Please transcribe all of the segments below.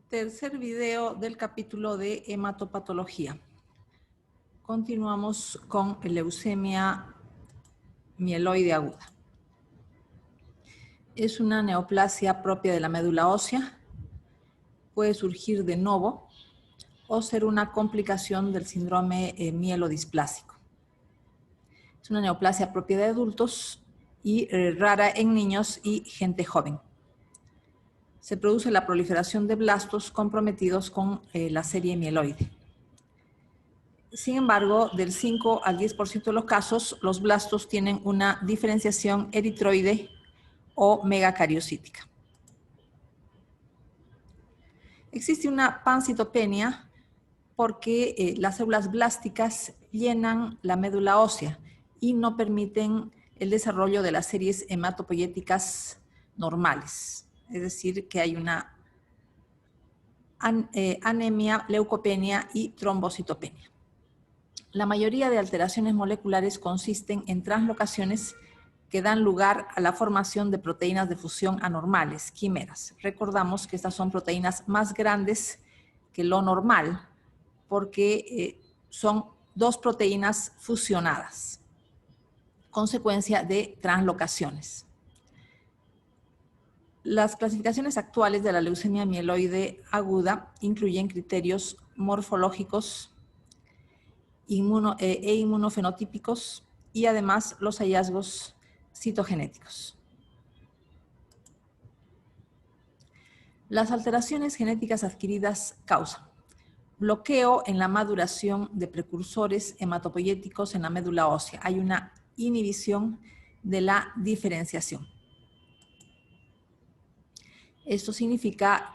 Tercer video del capítulo de hematopatología. Continuamos con leucemia mieloide aguda. Es una neoplasia propia de la médula ósea. Puede surgir de novo o ser una complicación del síndrome mielodisplásico. Es una neoplasia propia de adultos y rara en niños y gente joven. Se produce la proliferación de blastos comprometidos con la serie mieloide. Sin embargo, del 5 al 10% de los casos, los blastos tienen una diferenciación eritroide o megacariocítica. Existe una pancitopenia porque las células blásticas llenan la médula ósea y no permiten el desarrollo de las series hematopoyéticas normales. Es decir, que hay una anemia, leucopenia y trombocitopenia. La mayoría de alteraciones moleculares consisten en translocaciones que dan lugar a la formación de proteínas de fusión anormales, quimeras. Recordamos que estas son proteínas más grandes que lo normal porque son dos proteínas fusionadas, consecuencia de translocaciones. Las clasificaciones actuales de la leucemia mieloide aguda incluyen criterios morfológicos e inmunofenotípicos y además los hallazgos citogenéticos. Las alteraciones genéticas adquiridas causan bloqueo en la maduración de precursores hematopoyéticos en la médula ósea. Hay una inhibición de la diferenciación. Esto significa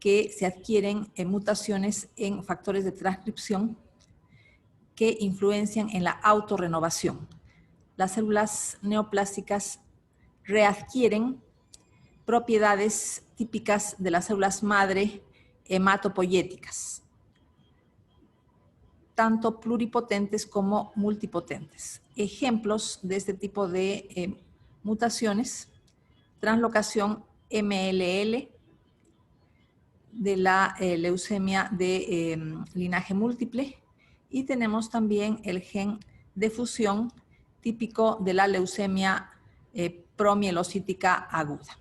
que se adquieren mutaciones en factores de transcripción que influencian en la autorrenovación. Las células neoplásticas readquieren propiedades típicas de las células madre hematopoyéticas, tanto pluripotentes como multipotentes. Ejemplos de este tipo de mutaciones: translocación MLL de la leucemia de linaje múltiple, y tenemos también el gen de fusión típico de la leucemia promielocítica aguda.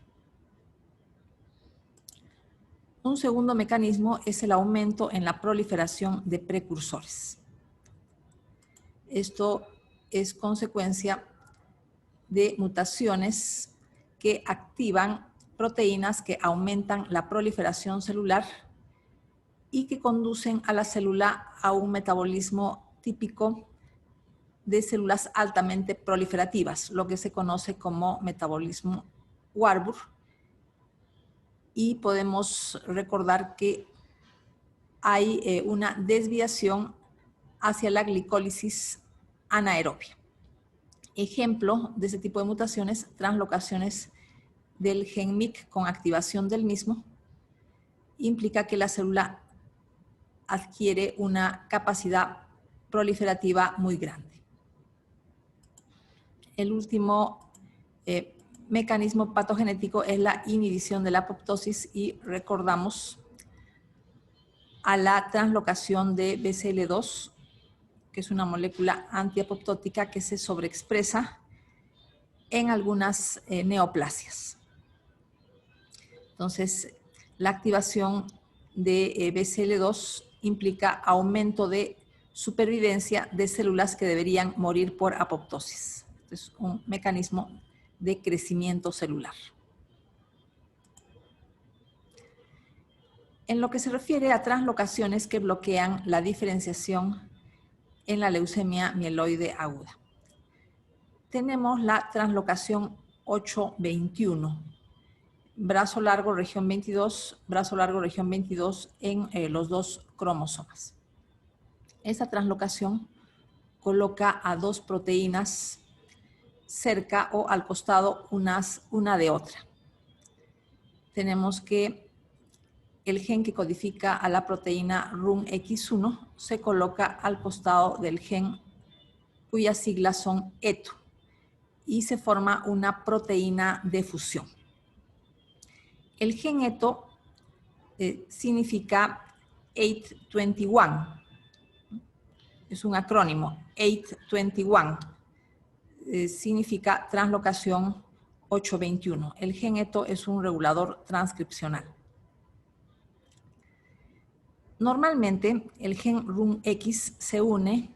Un segundo mecanismo es el aumento en la proliferación de precursores. Esto es consecuencia de mutaciones que activan proteínas que aumentan la proliferación celular y que conducen a la célula a un metabolismo típico de células altamente proliferativas, lo que se conoce como metabolismo Warburg. Y podemos recordar que hay una desviación hacia la glicólisis anaerobia. Ejemplo de ese tipo de mutaciones: translocaciones del gen MYC con activación del mismo, implica que la célula adquiere una capacidad proliferativa muy grande. El último mecanismo patogenético es la inhibición de la apoptosis, y recordamos a la translocación de BCL2, que es una molécula antiapoptótica que se sobreexpresa en algunas neoplasias. Entonces, la activación de BCL2 implica aumento de supervivencia de células que deberían morir por apoptosis. Es un mecanismo de crecimiento celular. En lo que se refiere a translocaciones que bloquean la diferenciación en la leucemia mieloide aguda, tenemos la translocación 821, brazo largo región 22, brazo largo región 22 en los dos cromosomas. Esta translocación coloca a dos proteínas cerca o al costado una de otra. Tenemos que el gen que codifica a la proteína RUNX1 se coloca al costado del gen cuyas siglas son ETO, y se forma una proteína de fusión. El gen ETO significa 821. Es un acrónimo, 821. Significa translocación 821. El gen ETO es un regulador transcripcional. Normalmente, el gen RUNX se une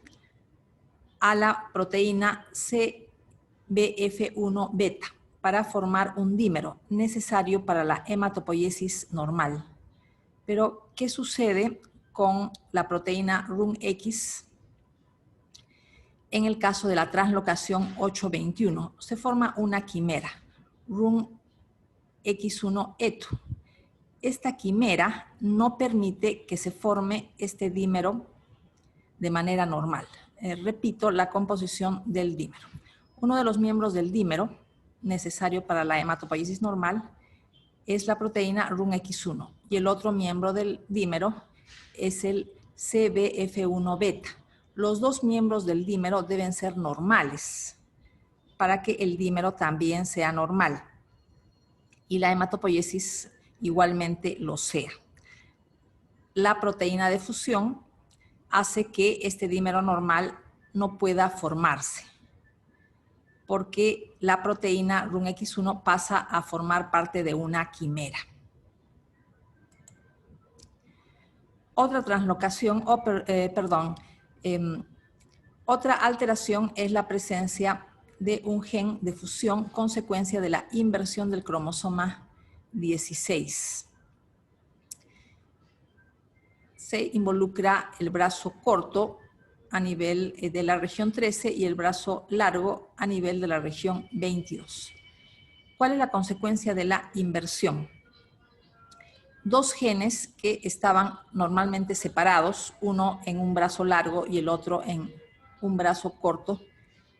a la proteína CBF1 beta para formar un dímero necesario para la hematopoiesis normal. Pero, ¿qué sucede con la proteína RUNX en el caso de la translocación 821? Se forma una quimera, RUNX1 ETO. Esta quimera no permite que se forme este dímero de manera normal. Repito la composición del dímero. Uno de los miembros del dímero, necesario para la hematopoiesis normal, es la proteína RUNX1 y el otro miembro del dímero es el CBF1 beta. Los dos miembros del dímero deben ser normales para que el dímero también sea normal y la hematopoiesis igualmente lo sea. La proteína de fusión hace que este dímero normal no pueda formarse, porque la proteína RUNX1 pasa a formar parte de una quimera. Otra translocación, otra alteración es la presencia de un gen de fusión consecuencia de la inversión del cromosoma 16. Se involucra el brazo corto a nivel de la región 13 y el brazo largo a nivel de la región 22. ¿Cuál es la consecuencia de la inversión? Dos genes que estaban normalmente separados, uno en un brazo largo y el otro en un brazo corto,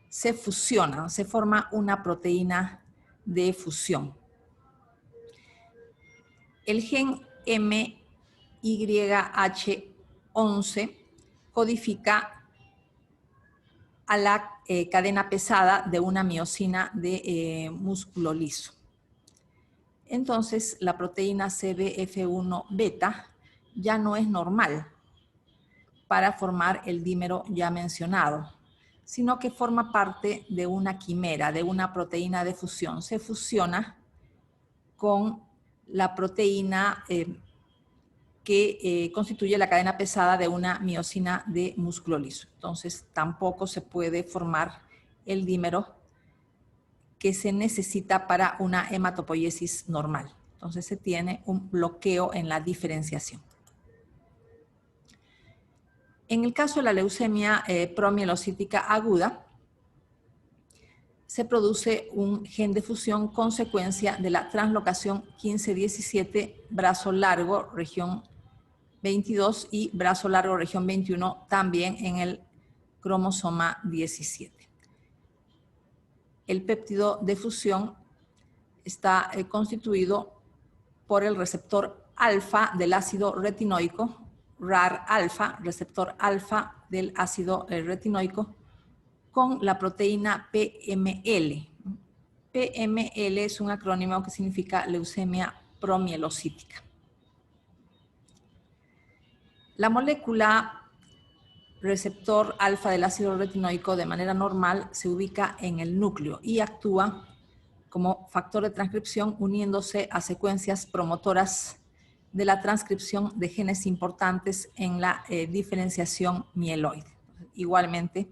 se fusionan, se forma una proteína de fusión. El gen MYH11 codifica a la cadena pesada de una miosina de músculo liso. Entonces, la proteína CBF1 beta ya no es normal para formar el dímero ya mencionado, sino que forma parte de una quimera, de una proteína de fusión. Se fusiona con la proteína que constituye la cadena pesada de una miosina de músculo liso. Entonces, tampoco se puede formar el dímero que se necesita para una hematopoiesis normal. Entonces, se tiene un bloqueo en la diferenciación. En el caso de la leucemia promielocítica aguda, se produce un gen de fusión consecuencia de la translocación 15-17, brazo largo, región 22 y brazo largo, región 21, también en el cromosoma 17. El péptido de fusión está constituido por el receptor alfa del ácido retinoico, RAR alfa, receptor alfa del ácido retinoico, con la proteína PML. PML es un acrónimo que significa leucemia promielocítica. La molécula receptor alfa del ácido retinoico de manera normal se ubica en el núcleo y actúa como factor de transcripción uniéndose a secuencias promotoras de la transcripción de genes importantes en la diferenciación mieloide. Igualmente,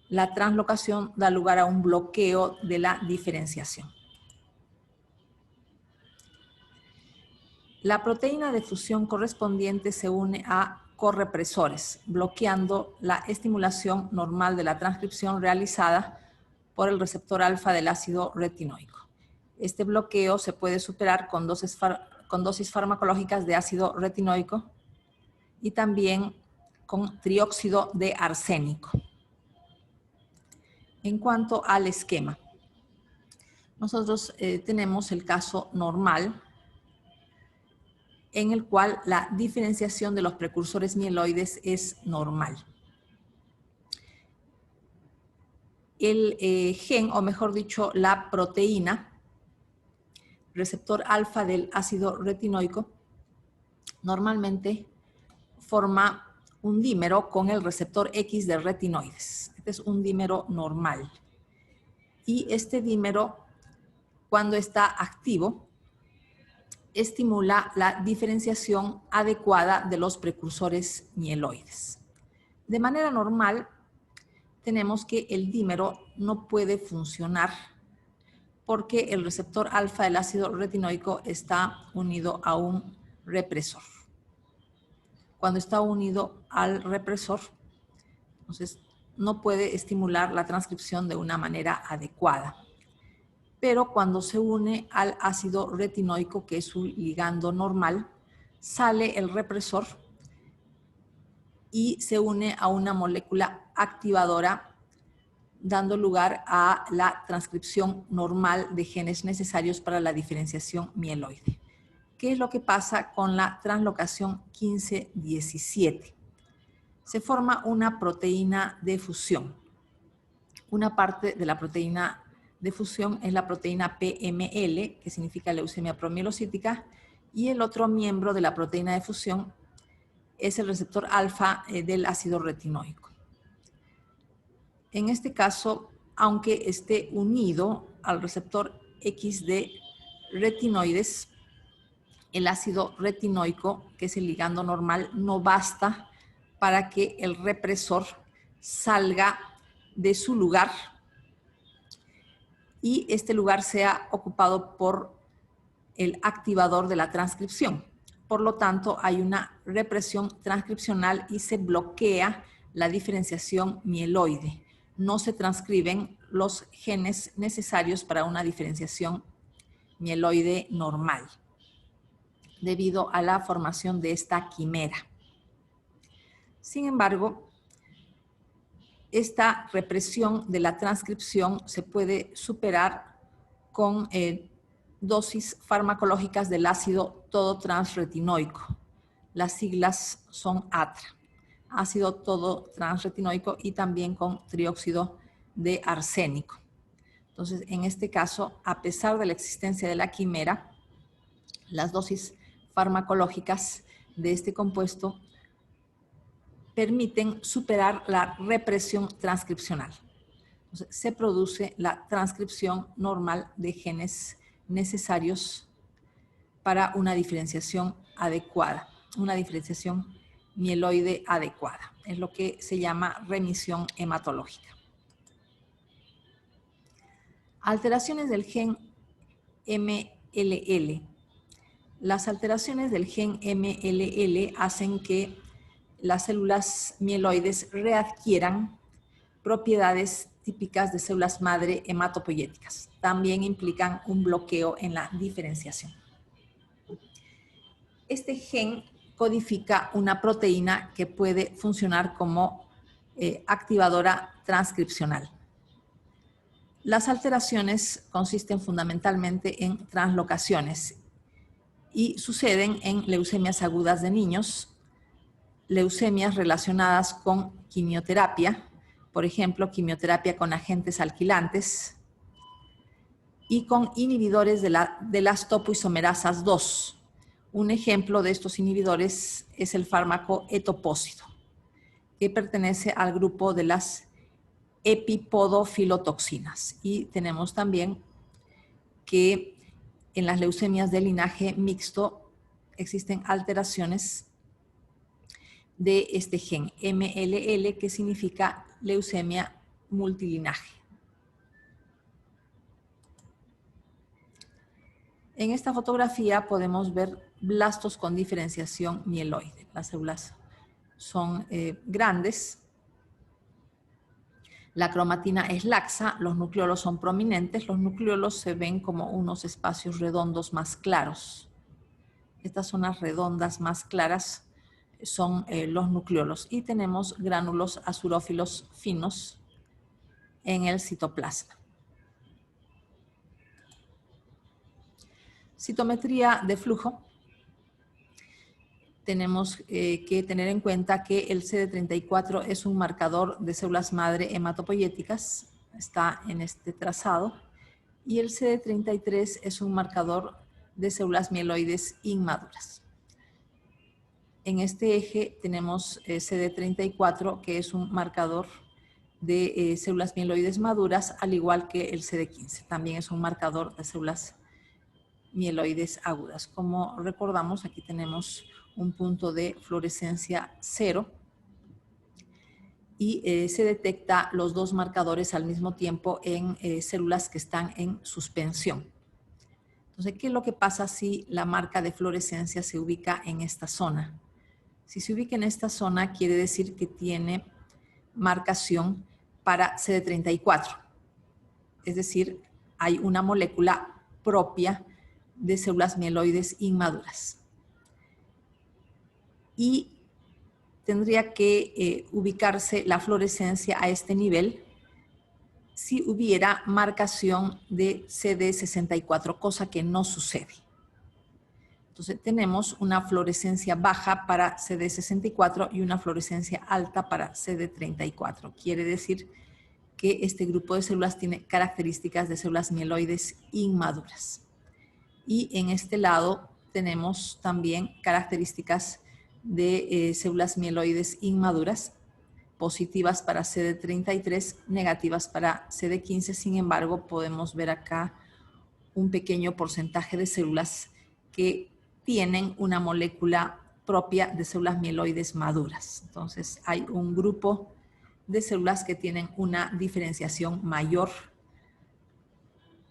la translocación da lugar a un bloqueo de la diferenciación. La proteína de fusión correspondiente se une a correpresores, bloqueando la estimulación normal de la transcripción realizada por el receptor alfa del ácido retinoico. Este bloqueo se puede superar con dosis farmacológicas de ácido retinoico y también con trióxido de arsénico. En cuanto al esquema, nosotros tenemos el caso normal en el cual la diferenciación de los precursores mieloides es normal. El gen, o mejor dicho, la proteína, receptor alfa del ácido retinoico, normalmente forma un dímero con el receptor X de retinoides. Este es un dímero normal. Y este dímero, cuando está activo, estimula la diferenciación adecuada de los precursores mieloides. De manera normal, tenemos que el dímero no puede funcionar porque el receptor alfa del ácido retinoico está unido a un represor. Cuando está unido al represor, entonces no puede estimular la transcripción de una manera adecuada. Pero cuando se une al ácido retinoico, que es su ligando normal, sale el represor y se une a una molécula activadora, dando lugar a la transcripción normal de genes necesarios para la diferenciación mieloide. ¿Qué es lo que pasa con la translocación 15-17? Se forma una proteína de fusión. Una parte de la proteína de fusión es la proteína PML, que significa leucemia promielocítica, y el otro miembro de la proteína de fusión es el receptor alfa del ácido retinoico. En este caso, aunque esté unido al receptor X de retinoides, el ácido retinoico, que es el ligando normal, no basta para que el represor salga de su lugar y este lugar sea ocupado por el activador de la transcripción. Por lo tanto, hay una represión transcripcional y se bloquea la diferenciación mieloide. No se transcriben los genes necesarios para una diferenciación mieloide normal, debido a la formación de esta quimera. Sin embargo, esta represión de la transcripción se puede superar con dosis farmacológicas del ácido todotransretinoico. Las siglas son ATRA, ácido todotransretinoico, y también con trióxido de arsénico. Entonces, en este caso, a pesar de la existencia de la quimera, las dosis farmacológicas de este compuesto permiten superar la represión transcripcional. Entonces, se produce la transcripción normal de genes necesarios para una diferenciación adecuada, una diferenciación mieloide adecuada. Es lo que se llama remisión hematológica. Alteraciones del gen MLL. Las alteraciones del gen MLL hacen que las células mieloides readquieran propiedades típicas de células madre hematopoyéticas. También implican un bloqueo en la diferenciación. Este gen codifica una proteína que puede funcionar como activadora transcripcional. Las alteraciones consisten fundamentalmente en translocaciones y suceden en leucemias agudas de niños, leucemias relacionadas con quimioterapia, por ejemplo, quimioterapia con agentes alquilantes, y con inhibidores de las topoisomerasas 2. Un ejemplo de estos inhibidores es el fármaco etopósido, que pertenece al grupo de las epipodofilotoxinas. Y tenemos también que en las leucemias de linaje mixto existen alteraciones de este gen MLL, que significa leucemia multilinaje. En esta fotografía podemos ver blastos con diferenciación mieloide. Las células son grandes, la cromatina es laxa, los nucleolos son prominentes, los nucleolos se ven como unos espacios redondos más claros. Estas zonas redondas más claras son los nucleolos y tenemos gránulos azurófilos finos en el citoplasma. Citometría de flujo. Tenemos que tener en cuenta que el CD34 es un marcador de células madre hematopoyéticas, está en este trazado, y el CD33 es un marcador de células mieloides inmaduras. En este eje tenemos CD34, que es un marcador de células mieloides maduras, al igual que el CD15. También es un marcador de células mieloides agudas. Como recordamos, aquí tenemos un punto de fluorescencia 0 y se detecta los dos marcadores al mismo tiempo en células que están en suspensión. Entonces, ¿qué es lo que pasa si la marca de fluorescencia se ubica en esta zona? Si se ubica en esta zona, quiere decir que tiene marcación para CD34. Es decir, hay una molécula propia de células mieloides inmaduras. Y tendría que ubicarse la fluorescencia a este nivel si hubiera marcación de CD64, cosa que no sucede. Entonces tenemos una fluorescencia baja para CD64 y una fluorescencia alta para CD34. Quiere decir que este grupo de células tiene características de células mieloides inmaduras. Y en este lado tenemos también características de células mieloides inmaduras, positivas para CD33, negativas para CD15. Sin embargo, podemos ver acá un pequeño porcentaje de células que tienen una molécula propia de células mieloides maduras. Entonces, hay un grupo de células que tienen una diferenciación mayor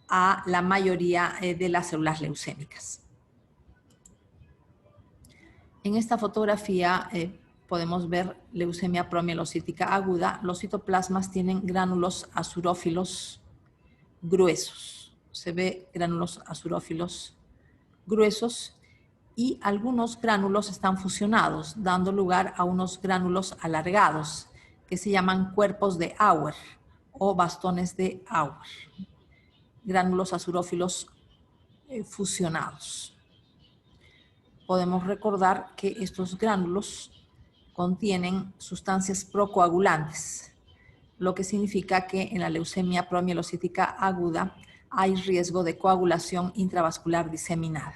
a la mayoría de las células leucémicas. En esta fotografía podemos ver leucemia promielocítica aguda. Los citoplasmas tienen gránulos azurófilos gruesos. Se ve gránulos azurófilos gruesos y algunos gránulos están fusionados, dando lugar a unos gránulos alargados que se llaman cuerpos de Auer o bastones de Auer. Gránulos azurófilos fusionados. Podemos recordar que estos gránulos contienen sustancias procoagulantes, lo que significa que en la leucemia promielocítica aguda hay riesgo de coagulación intravascular diseminada.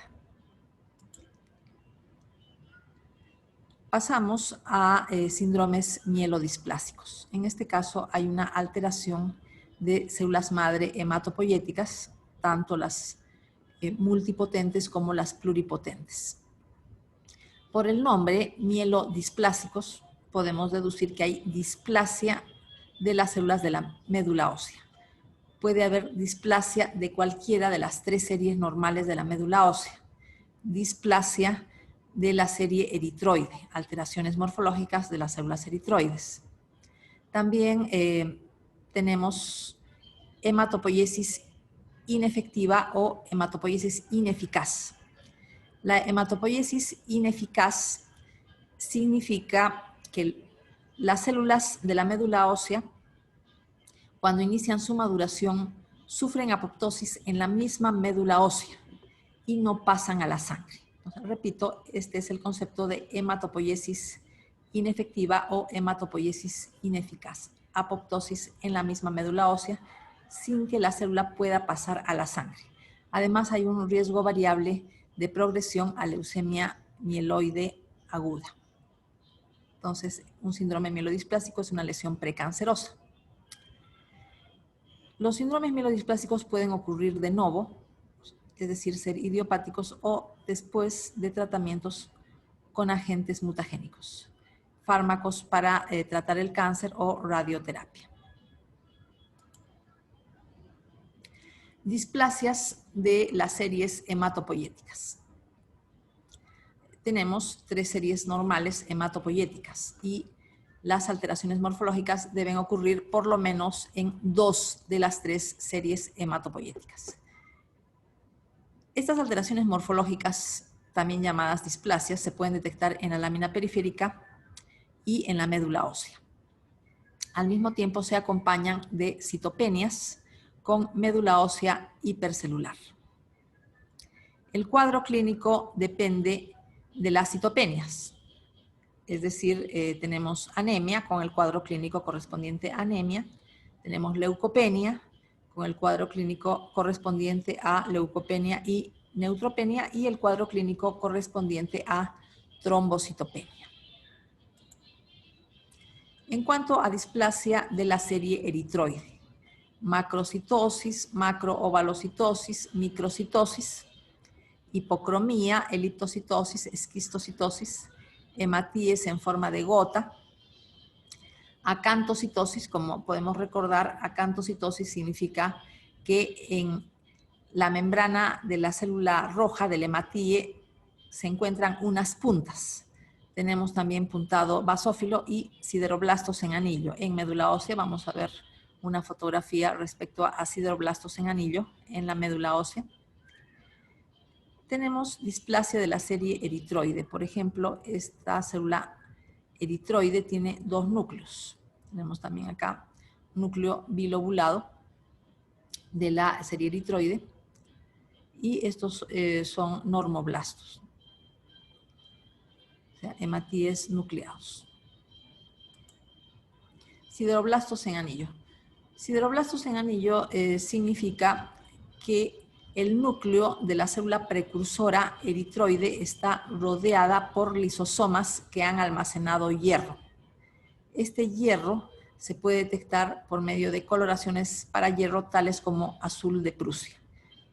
Pasamos a síndromes mielodisplásicos. En este caso hay una alteración de células madre hematopoyéticas, tanto las multipotentes como las pluripotentes. Por el nombre mielodisplásicos podemos deducir que hay displasia de las células de la médula ósea. Puede haber displasia de cualquiera de las 3 series normales de la médula ósea. Displasia de la serie eritroide, alteraciones morfológicas de las células eritroides. También tenemos hematopoiesis inefectiva o hematopoiesis ineficaz. La hematopoiesis ineficaz significa que las células de la médula ósea, cuando inician su maduración, sufren apoptosis en la misma médula ósea y no pasan a la sangre. Entonces, repito, este es el concepto de hematopoiesis inefectiva o hematopoiesis ineficaz. Apoptosis en la misma médula ósea sin que la célula pueda pasar a la sangre. Además, hay un riesgo variable de progresión a leucemia mieloide aguda. Entonces, un síndrome mielodisplásico es una lesión precancerosa. Los síndromes mielodisplásicos pueden ocurrir de novo, es decir, ser idiopáticos o después de tratamientos con agentes mutagénicos, fármacos para tratar el cáncer o radioterapia. Displasias de las series hematopoyéticas. Tenemos 3 series normales hematopoyéticas y las alteraciones morfológicas deben ocurrir por lo menos en 2 de las 3 series hematopoyéticas. Estas alteraciones morfológicas, también llamadas displasias, se pueden detectar en la lámina periférica y en la médula ósea. Al mismo tiempo se acompañan de citopenias con médula ósea hipercelular. El cuadro clínico depende de las citopenias, es decir, tenemos anemia con el cuadro clínico correspondiente a anemia, tenemos leucopenia con el cuadro clínico correspondiente a leucopenia y neutropenia y el cuadro clínico correspondiente a trombocitopenia. En cuanto a displasia de la serie eritroide, macrocitosis, macroovalocitosis, microcitosis, hipocromía, eliptocitosis, esquistocitosis, hematíes en forma de gota, acantocitosis. Como podemos recordar, acantocitosis significa que en la membrana de la célula roja del hematíe se encuentran unas puntas. Tenemos también puntado basófilo y sideroblastos en anillo. En médula ósea vamos a ver una fotografía respecto a sideroblastos en anillo en la médula ósea. Tenemos displasia de la serie eritroide. Por ejemplo, esta célula eritroide tiene dos núcleos. Tenemos también acá núcleo bilobulado de la serie eritroide y estos son normoblastos, o sea, hematíes nucleados. Sideroblastos en anillo. Sideroblastos en anillo significa que el núcleo de la célula precursora eritroide está rodeada por lisosomas que han almacenado hierro. Este hierro se puede detectar por medio de coloraciones para hierro tales como azul de Prusia.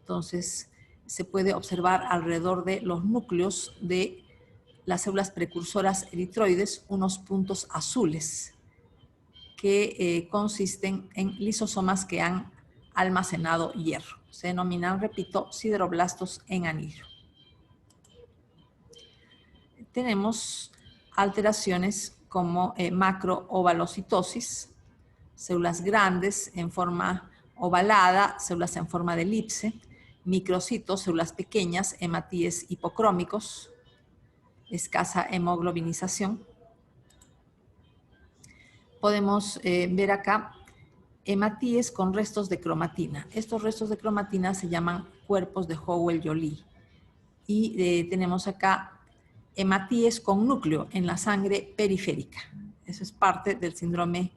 Entonces, se puede observar alrededor de los núcleos de las células precursoras eritroides unos puntos azules que consisten en lisosomas que han almacenado hierro. Se denominan, repito, sideroblastos en anillo. Tenemos alteraciones como macroovalocitosis, células grandes en forma ovalada, células en forma de elipse, microcitos, células pequeñas, hematíes hipocrómicos, escasa hemoglobinización. Podemos ver acá hematíes con restos de cromatina. Estos restos de cromatina se llaman cuerpos de Howell-Joly. Y tenemos acá hematíes con núcleo en la sangre periférica. Eso es parte del síndrome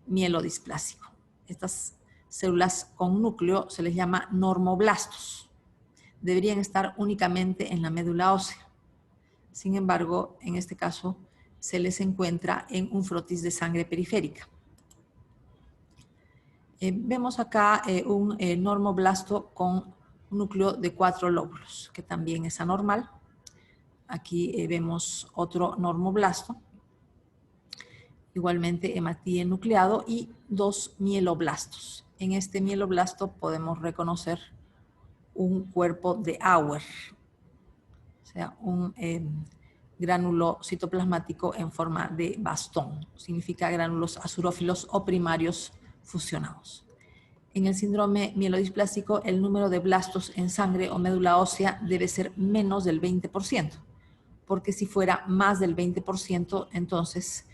mielodisplásico. Estas células con núcleo se les llama normoblastos. Deberían estar únicamente en la médula ósea. Sin embargo, en este caso, se les encuentra en un frotis de sangre periférica. Vemos acá un normoblasto con núcleo de 4 lóbulos, que también es anormal. Aquí vemos otro normoblasto, igualmente hematíe nucleado, y 2 mieloblastos. En este mieloblasto podemos reconocer un cuerpo de Auer, o sea, un gránulo citoplasmático en forma de bastón. Significa gránulos azurófilos o primarios fusionados. En el síndrome mielodisplásico, el número de blastos en sangre o médula ósea debe ser menos del 20%, porque si fuera más del 20%, entonces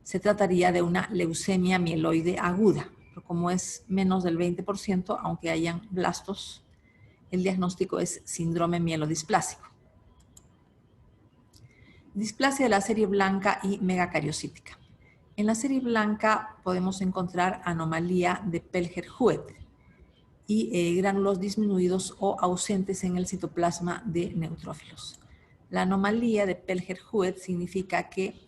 se trataría de una leucemia mieloide aguda. Pero como es menos del 20%, aunque hayan blastos, el diagnóstico es síndrome mielodisplásico. Displasia de la serie blanca y megacariocítica. En la serie blanca podemos encontrar anomalía de Pelger-Huet y gránulos disminuidos o ausentes en el citoplasma de neutrófilos. La anomalía de Pelger-Huet significa que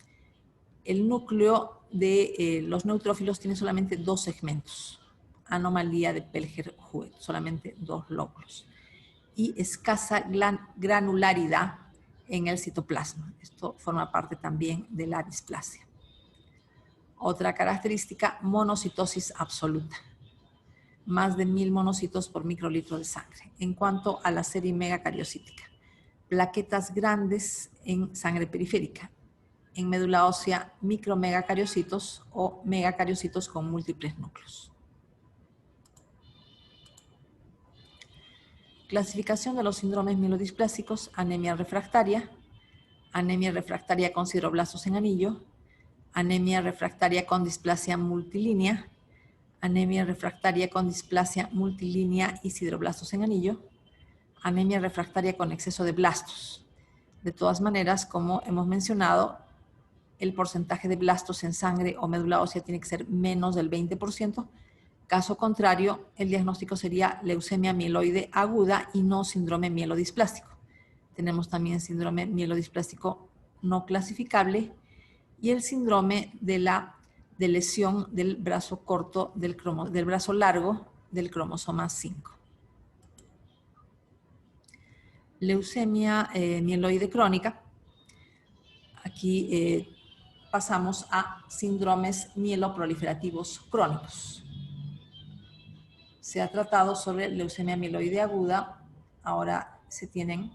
el núcleo de los neutrófilos tiene solamente 2 segmentos. Anomalía de Pelger-Huet, solamente 2 lóbulos. Y escasa granularidad en el citoplasma. Esto forma parte también de la displasia. Otra característica, monocitosis absoluta. Más de 1000 monocitos por microlitro de sangre. En cuanto a la serie megacariocítica, plaquetas grandes en sangre periférica. En médula ósea, micromegacariocitos o megacariocitos con múltiples núcleos. Clasificación de los síndromes mielodisplásicos: anemia refractaria con sideroblastos en anillo, anemia refractaria con displasia multilínea, anemia refractaria con displasia multilínea y sideroblastos en anillo, anemia refractaria con exceso de blastos. De todas maneras, como hemos mencionado, el porcentaje de blastos en sangre o médula ósea tiene que ser menos del 20%. Caso contrario, el diagnóstico sería leucemia mieloide aguda y no síndrome mielodisplásico. Tenemos también síndrome mielodisplásico no clasificable, y el síndrome de lesión del brazo corto del brazo largo del cromosoma 5. Leucemia mieloide crónica. Aquí pasamos a síndromes mieloproliferativos crónicos. Se ha tratado sobre leucemia mieloide aguda. Ahora se tienen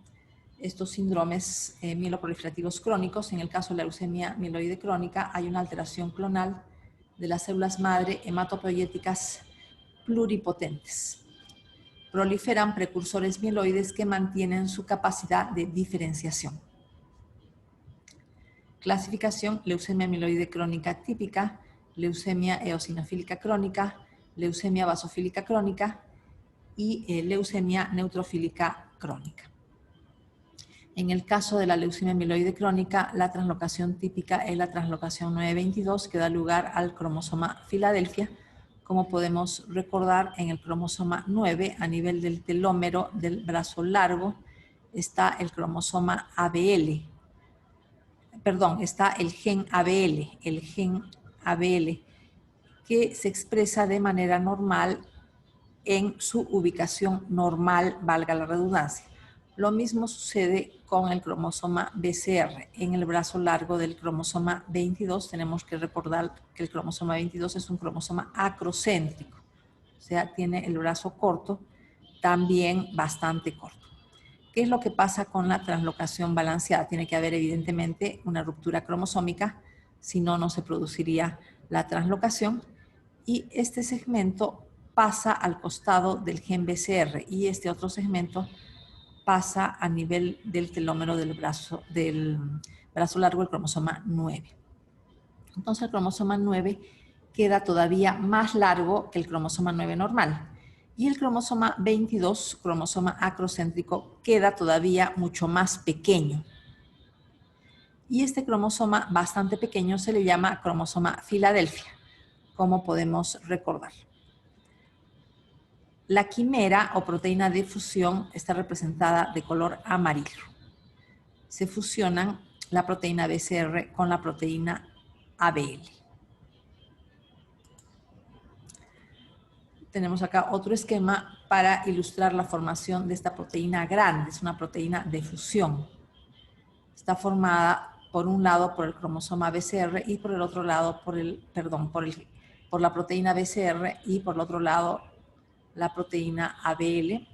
estos síndromes mieloproliferativos crónicos. En el caso de la leucemia mieloide crónica hay una alteración clonal de las células madre hematopoyéticas pluripotentes. Proliferan precursores mieloides que mantienen su capacidad de diferenciación. Clasificación: leucemia mieloide crónica típica, leucemia eosinofílica crónica, leucemia basofílica crónica y leucemia neutrofílica crónica. En el caso de la leucemia mieloide crónica, la translocación típica es la translocación 922 que da lugar al cromosoma Filadelfia. Como podemos recordar, en el cromosoma 9, a nivel del telómero del brazo largo, está el cromosoma ABL. Perdón, está el gen ABL, que se expresa de manera normal en su ubicación normal, valga la redundancia. Lo mismo sucede con el cromosoma BCR. En el brazo largo del cromosoma 22 tenemos que recordar que el cromosoma 22 es un cromosoma acrocéntrico, o sea, tiene el brazo corto, también bastante corto. ¿Qué es lo que pasa con la translocación balanceada? Tiene que haber evidentemente una ruptura cromosómica, si no, no se produciría la translocación. Y este segmento pasa al costado del gen BCR y este otro segmento pasa a nivel del telómero del brazo largo del cromosoma 9. Entonces el cromosoma 9 queda todavía más largo que el cromosoma 9 normal. Y el cromosoma 22, cromosoma acrocéntrico, queda todavía mucho más pequeño. Y este cromosoma bastante pequeño se le llama cromosoma Filadelfia, como podemos recordar. La quimera o proteína de fusión está representada de color amarillo. Se fusionan la proteína BCR con la proteína ABL. Tenemos acá otro esquema para ilustrar la formación de esta proteína grande. Es una proteína de fusión. Está formada por un lado por el cromosoma BCR y por el otro lado por la proteína BCR y por el otro lado la proteína ABL.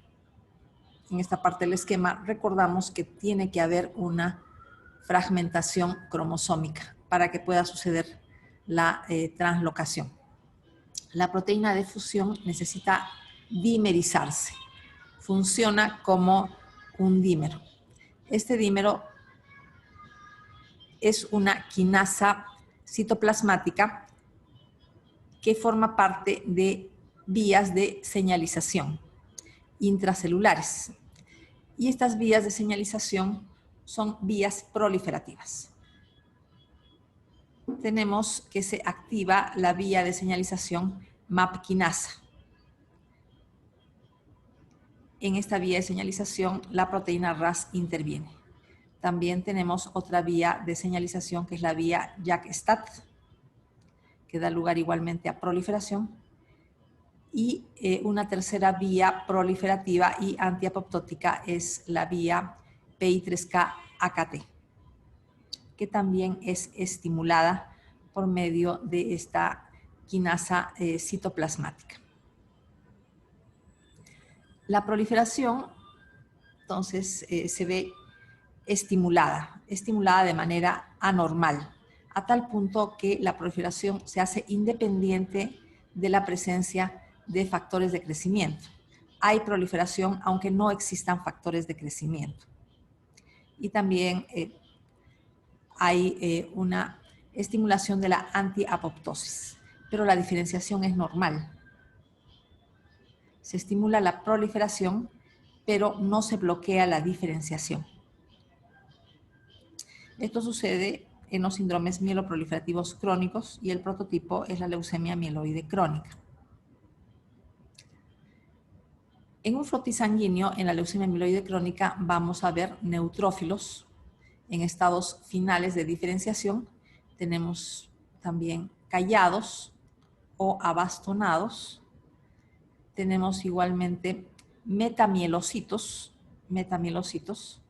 En esta parte del esquema recordamos que tiene que haber una fragmentación cromosómica para que pueda suceder la translocación. La proteína de fusión necesita dimerizarse. Funciona como un dímero. Este dímero es una quinasa citoplasmática que forma parte de vías de señalización intracelulares. Y estas vías de señalización son vías proliferativas. Tenemos que se activa la vía de señalización MAP quinasa. En esta vía de señalización la proteína RAS interviene. También tenemos otra vía de señalización que es la vía JAK-STAT, que da lugar igualmente a proliferación, y una tercera vía proliferativa y antiapoptótica es la vía PI3K-AKT, que también es estimulada por medio de esta quinasa citoplasmática. La proliferación, entonces, se ve estimulada de manera anormal, a tal punto que la proliferación se hace independiente de la presencia de factores de crecimiento. Hay proliferación aunque no existan factores de crecimiento. Y también hay una estimulación de la antiapoptosis, pero la diferenciación es normal. Se estimula la proliferación, pero no se bloquea la diferenciación. Esto sucede en los síndromes mieloproliferativos crónicos y el prototipo es la leucemia mieloide crónica. En un frotis sanguíneo, en la leucemia mieloide crónica, vamos a ver neutrófilos en estados finales de diferenciación. Tenemos también callados o abastonados. Tenemos igualmente metamielocitos. Metamielocitos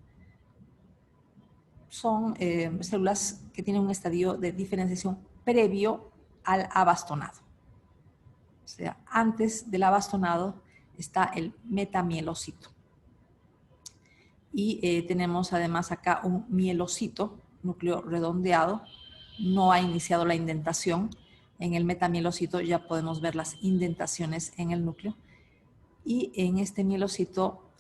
son células que tienen un estadio de diferenciación previo al abastonado. O sea, antes del abastonado está el metamielocito. Y tenemos además acá un mielocito, núcleo redondeado. No ha iniciado la indentación. En el metamielocito ya podemos ver las indentaciones en el núcleo. Y en este mielocito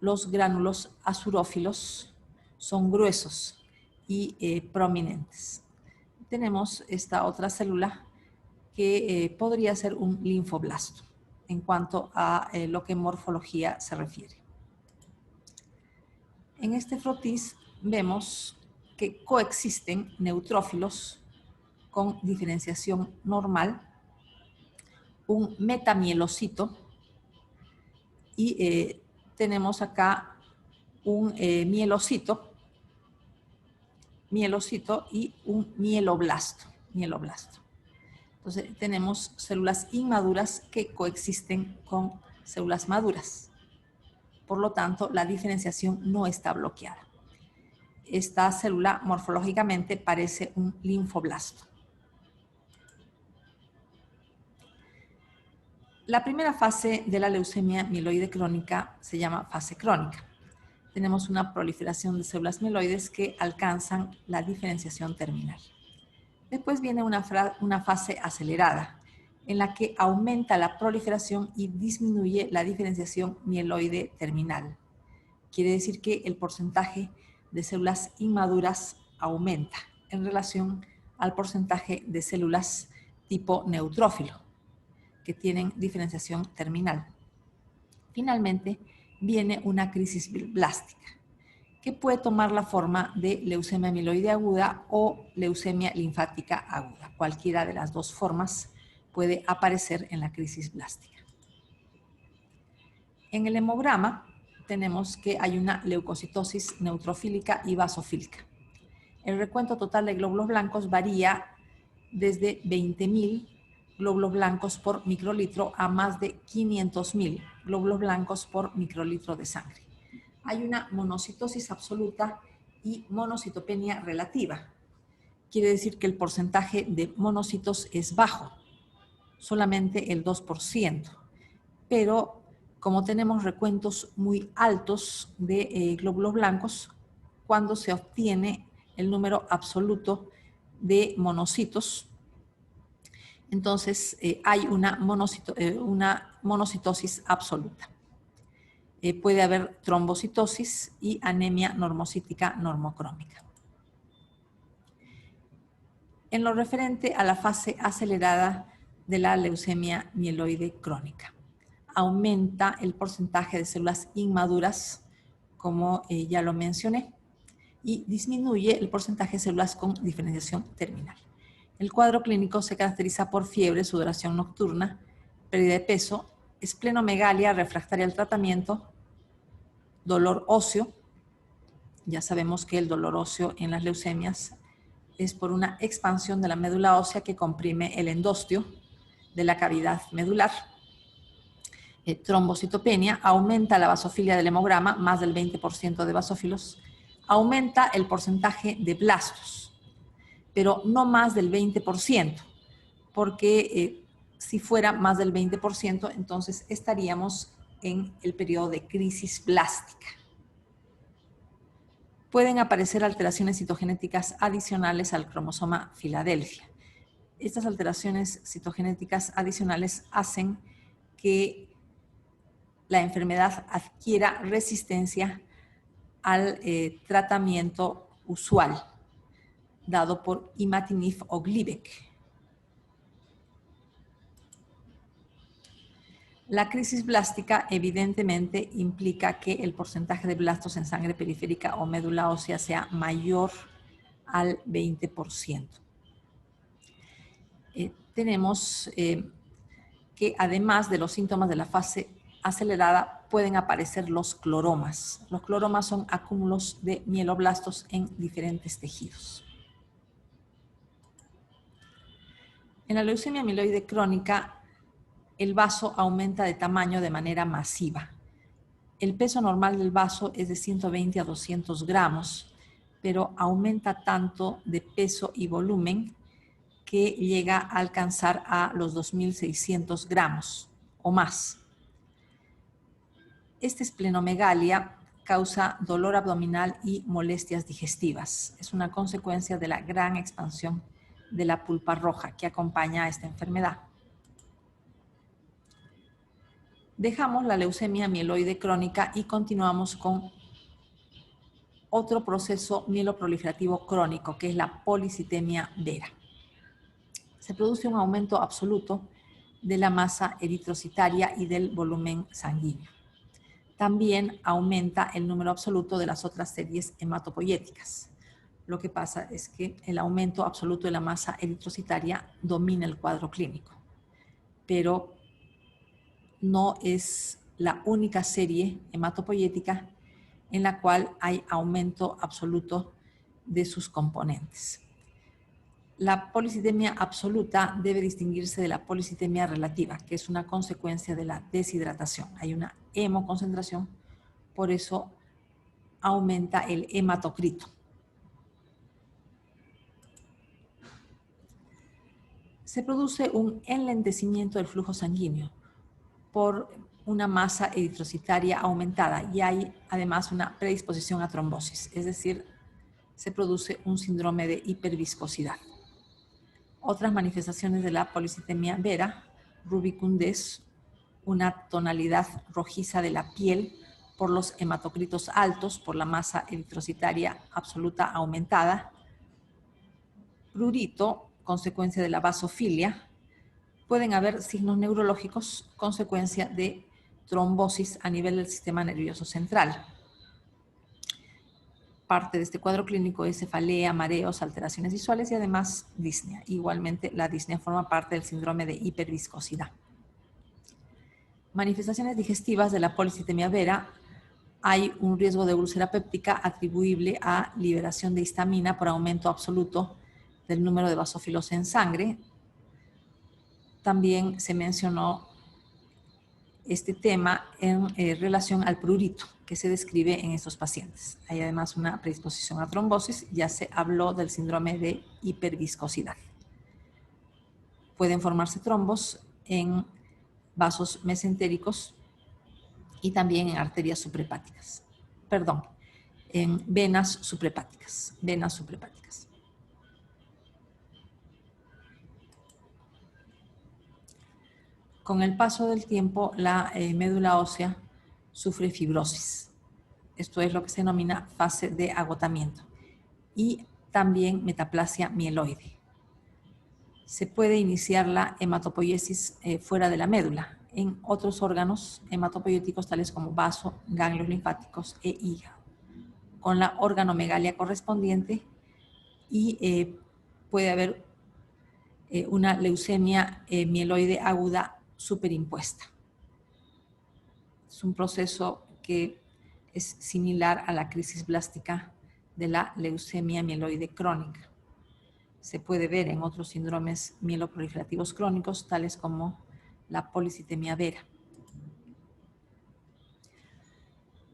los gránulos azurófilos son gruesos y prominentes. Tenemos esta otra célula que podría ser un linfoblasto en cuanto a lo que morfología se refiere. En este frotis vemos que coexisten neutrófilos con diferenciación normal, un metamielocito y tenemos acá un mielocito y un mieloblasto. Entonces tenemos células inmaduras que coexisten con células maduras. Por lo tanto, la diferenciación no está bloqueada. Esta célula morfológicamente parece un linfoblasto. La primera fase de la leucemia mieloide crónica se llama fase crónica. Tenemos una proliferación de células mieloides que alcanzan la diferenciación terminal. Después viene una fase acelerada, en la que aumenta la proliferación y disminuye la diferenciación mieloide terminal. Quiere decir que el porcentaje de células inmaduras aumenta en relación al porcentaje de células tipo neutrófilo, que tienen diferenciación terminal. Finalmente, viene una crisis blástica, que puede tomar la forma de leucemia mieloide aguda o leucemia linfática aguda. Cualquiera de las dos formas puede aparecer en la crisis blástica. En el hemograma tenemos que hay una leucocitosis neutrofílica y basofílica. El recuento total de glóbulos blancos varía desde 20.000 glóbulos blancos por microlitro a más de 500.000 glóbulos blancos por microlitro de sangre. Hay una monocitosis absoluta y monocitopenia relativa. Quiere decir que el porcentaje de monocitos es bajo, solamente el 2%. Pero como tenemos recuentos muy altos de glóbulos blancos, cuando se obtiene el número absoluto de monocitos, entonces hay una monocitosis absoluta. Puede haber trombocitosis y anemia normocítica normocrómica. En lo referente a la fase acelerada de la leucemia mieloide crónica, aumenta el porcentaje de células inmaduras, como ya lo mencioné, y disminuye el porcentaje de células con diferenciación terminal. El cuadro clínico se caracteriza por fiebre, sudoración nocturna, pérdida de peso, esplenomegalia refractaria al tratamiento, dolor óseo. Ya sabemos que el dolor óseo en las leucemias es por una expansión de la médula ósea que comprime el endostio de la cavidad medular. Trombocitopenia, aumenta la basofilia del hemograma, más del 20% de basófilos, aumenta el porcentaje de blastos, pero no más del 20%, porque si fuera más del 20%, entonces estaríamos en el periodo de crisis blástica. Pueden aparecer alteraciones citogenéticas adicionales al cromosoma Filadelfia. Estas alteraciones citogenéticas adicionales hacen que la enfermedad adquiera resistencia al tratamiento usual dado por imatinib o Glivec. La crisis blástica evidentemente implica que el porcentaje de blastos en sangre periférica o médula ósea sea mayor al 20%. Tenemos que además de los síntomas de la fase acelerada pueden aparecer los cloromas. Los cloromas son acúmulos de mieloblastos en diferentes tejidos. En la leucemia mieloide crónica, el vaso aumenta de tamaño de manera masiva. El peso normal del vaso es de 120 a 200 gramos, pero aumenta tanto de peso y volumen que llega a alcanzar a los 2.600 gramos o más. Esta esplenomegalia causa dolor abdominal y molestias digestivas. Es una consecuencia de la gran expansión de la pulpa roja que acompaña a esta enfermedad. Dejamos la leucemia mieloide crónica y continuamos con otro proceso mieloproliferativo crónico, que es la policitemia vera. Se produce un aumento absoluto de la masa eritrocitaria y del volumen sanguíneo. También aumenta el número absoluto de las otras series hematopoyéticas. Lo que pasa es que el aumento absoluto de la masa eritrocitaria domina el cuadro clínico, pero no es la única serie hematopoyética en la cual hay aumento absoluto de sus componentes. La policitemia absoluta debe distinguirse de la policitemia relativa, que es una consecuencia de la deshidratación. Hay una hemoconcentración, por eso aumenta el hematocrito. Se produce un enlentecimiento del flujo sanguíneo por una masa eritrocitaria aumentada y hay además una predisposición a trombosis, es decir, se produce un síndrome de hiperviscosidad. Otras manifestaciones de la policitemia vera: rubicundez, una tonalidad rojiza de la piel por los hematocritos altos, por la masa eritrocitaria absoluta aumentada, prurito, consecuencia de la vasofilia. Pueden haber signos neurológicos, consecuencia de trombosis a nivel del sistema nervioso central. Parte de este cuadro clínico es cefalea, mareos, alteraciones visuales y además disnea. Igualmente, la disnea forma parte del síndrome de hiperviscosidad. Manifestaciones digestivas de la policitemia vera: hay un riesgo de úlcera péptica atribuible a liberación de histamina por aumento absoluto del número de basófilos en sangre. También se mencionó este tema en relación al prurito que se describe en estos pacientes. Hay además una predisposición a trombosis. Ya se habló del síndrome de hiperviscosidad. Pueden formarse trombos en vasos mesentéricos y también en arterias suprahepáticas. Perdón, en venas suprahepáticas. Con el paso del tiempo, la médula ósea sufre fibrosis. Esto es lo que se denomina fase de agotamiento. Y también metaplasia mieloide. Se puede iniciar la hematopoiesis fuera de la médula, en otros órganos hematopoyéticos tales como vaso, ganglios linfáticos e hígado, con la organomegalia correspondiente, y puede haber una leucemia mieloide aguda superimpuesta. Es un proceso que es similar a la crisis blástica de la leucemia mieloide crónica. Se puede ver en otros síndromes mieloproliferativos crónicos, tales como la policitemia vera.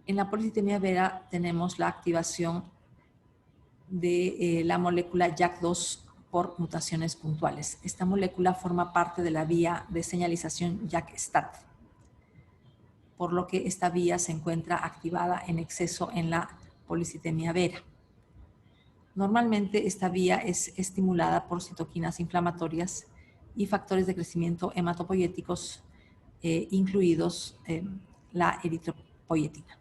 En la policitemia vera tenemos la activación de la molécula JAK2 por mutaciones puntuales. Esta molécula forma parte de la vía de señalización JAK-STAT, por lo que esta vía se encuentra activada en exceso en la policitemia vera. Normalmente esta vía es estimulada por citoquinas inflamatorias y factores de crecimiento hematopoyéticos, incluidos la eritropoyetina.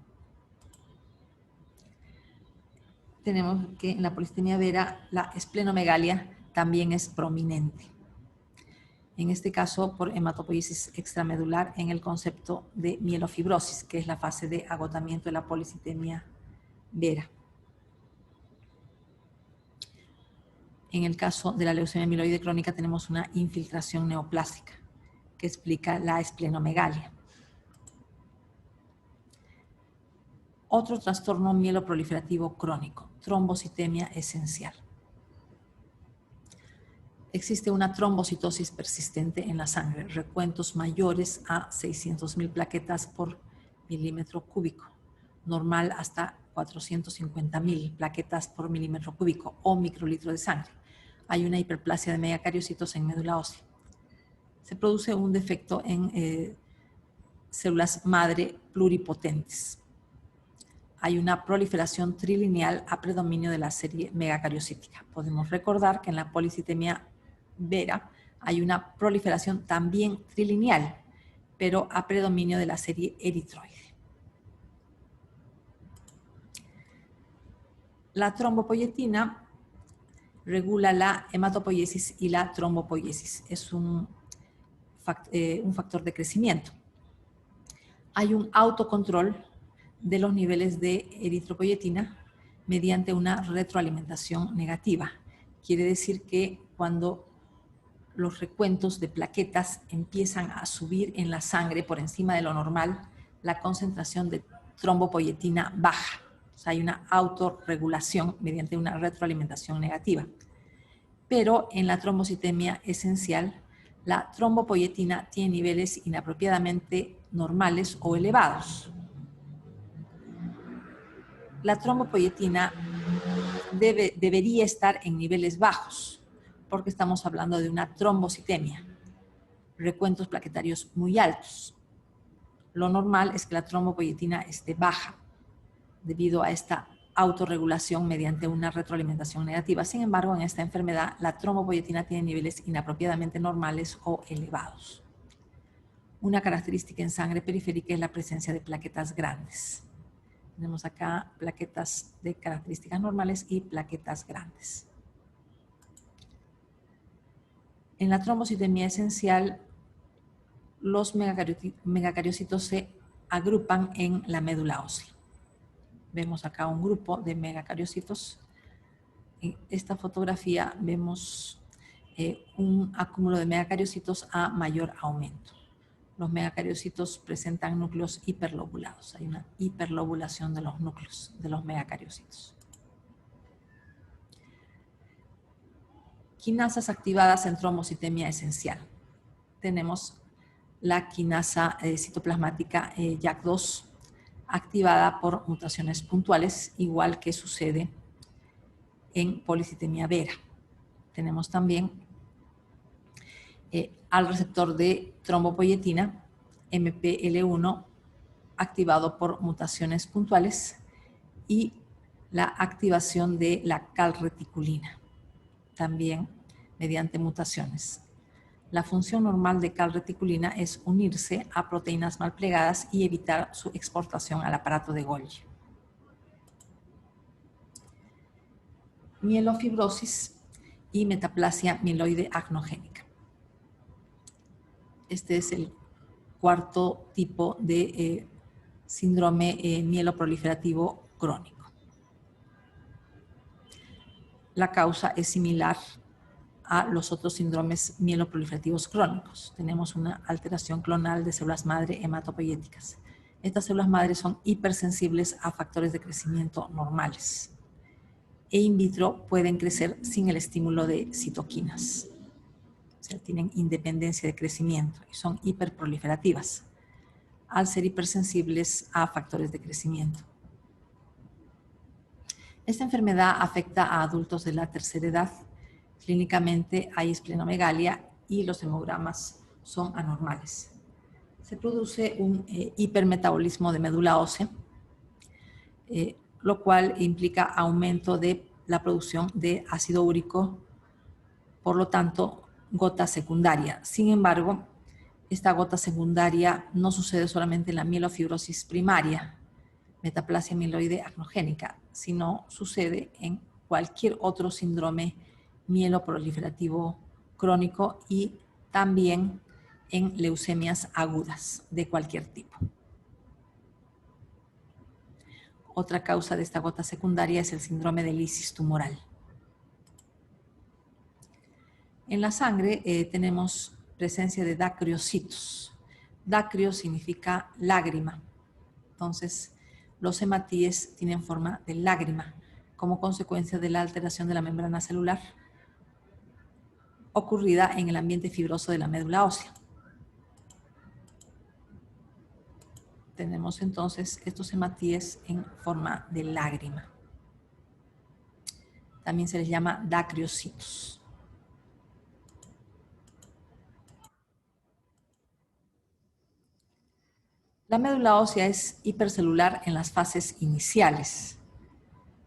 Tenemos que en la policitemia vera la esplenomegalia también es prominente. En este caso por hematopoiesis extramedular en el concepto de mielofibrosis, que es la fase de agotamiento de la policitemia vera. En el caso de la leucemia mieloide crónica tenemos una infiltración neoplásica que explica la esplenomegalia. Otro trastorno mieloproliferativo crónico, trombocitemia esencial. Existe una trombocitosis persistente en la sangre, recuentos mayores a 600.000 plaquetas por milímetro cúbico, normal hasta 450.000 plaquetas por milímetro cúbico o microlitro de sangre. Hay una hiperplasia de megacariocitos en médula ósea. Se produce un defecto en células madre pluripotentes. Hay una proliferación trilineal a predominio de la serie megacariocítica. Podemos recordar que en la policitemia vera hay una proliferación también trilineal, pero a predominio de la serie eritroide. La trombopoyetina regula la hematopoiesis y la trombopoiesis. Es un factor de crecimiento. Hay un autocontrol de los niveles de eritropoyetina mediante una retroalimentación negativa. Quiere decir que cuando los recuentos de plaquetas empiezan a subir en la sangre por encima de lo normal, la concentración de trombopoyetina baja. O sea, hay una autorregulación mediante una retroalimentación negativa. Pero en la trombocitemia esencial, la trombopoyetina tiene niveles inapropiadamente normales o elevados. La trombopoyetina debería estar en niveles bajos, porque estamos hablando de una trombocitemia, recuentos plaquetarios muy altos. Lo normal es que la trombopoyetina esté baja, debido a esta autorregulación mediante una retroalimentación negativa. Sin embargo, en esta enfermedad, la trombopoyetina tiene niveles inapropiadamente normales o elevados. Una característica en sangre periférica es la presencia de plaquetas grandes. Tenemos acá plaquetas de características normales y plaquetas grandes. En la trombocitemia esencial, los megacariocitos se agrupan en la médula ósea. Vemos acá un grupo de megacariocitos. En esta fotografía vemos un acúmulo de megacariocitos a mayor aumento. Los megacariocitos presentan núcleos hiperlobulados. Hay una hiperlobulación de los núcleos de los megacariocitos. Quinasas activadas en trombocitemia esencial. Tenemos la quinasa citoplasmática JAK2 activada por mutaciones puntuales, igual que sucede en policitemia vera. Tenemos también al receptor de trombopoyetina, MPL1, activado por mutaciones puntuales, y la activación de la calreticulina, también mediante mutaciones. La función normal de calreticulina es unirse a proteínas mal plegadas y evitar su exportación al aparato de Golgi. Mielofibrosis y metaplasia mieloide acnogénica. Este es el cuarto tipo de síndrome mieloproliferativo crónico. La causa es similar a los otros síndromes mieloproliferativos crónicos. Tenemos una alteración clonal de células madre hematopoyéticas. Estas células madre son hipersensibles a factores de crecimiento normales e in vitro pueden crecer sin el estímulo de citoquinas. O sea, tienen independencia de crecimiento y son hiperproliferativas al ser hipersensibles a factores de crecimiento. Esta enfermedad afecta a adultos de la tercera edad. Clínicamente hay esplenomegalia y los hemogramas son anormales. Se produce un hipermetabolismo de médula ósea, lo cual implica aumento de la producción de ácido úrico, por lo tanto, gota secundaria. Sin embargo, esta gota secundaria no sucede solamente en la mielofibrosis primaria, metaplasia mieloide acnogénica, sino sucede en cualquier otro síndrome mieloproliferativo crónico y también en leucemias agudas de cualquier tipo. Otra causa de esta gota secundaria es el síndrome de lisis tumoral. En la sangre tenemos presencia de dacriocitos. Dacrio significa lágrima. Entonces, los hematíes tienen forma de lágrima como consecuencia de la alteración de la membrana celular ocurrida en el ambiente fibroso de la médula ósea. Tenemos entonces estos hematíes en forma de lágrima. También se les llama dacriocitos. La médula ósea es hipercelular en las fases iniciales.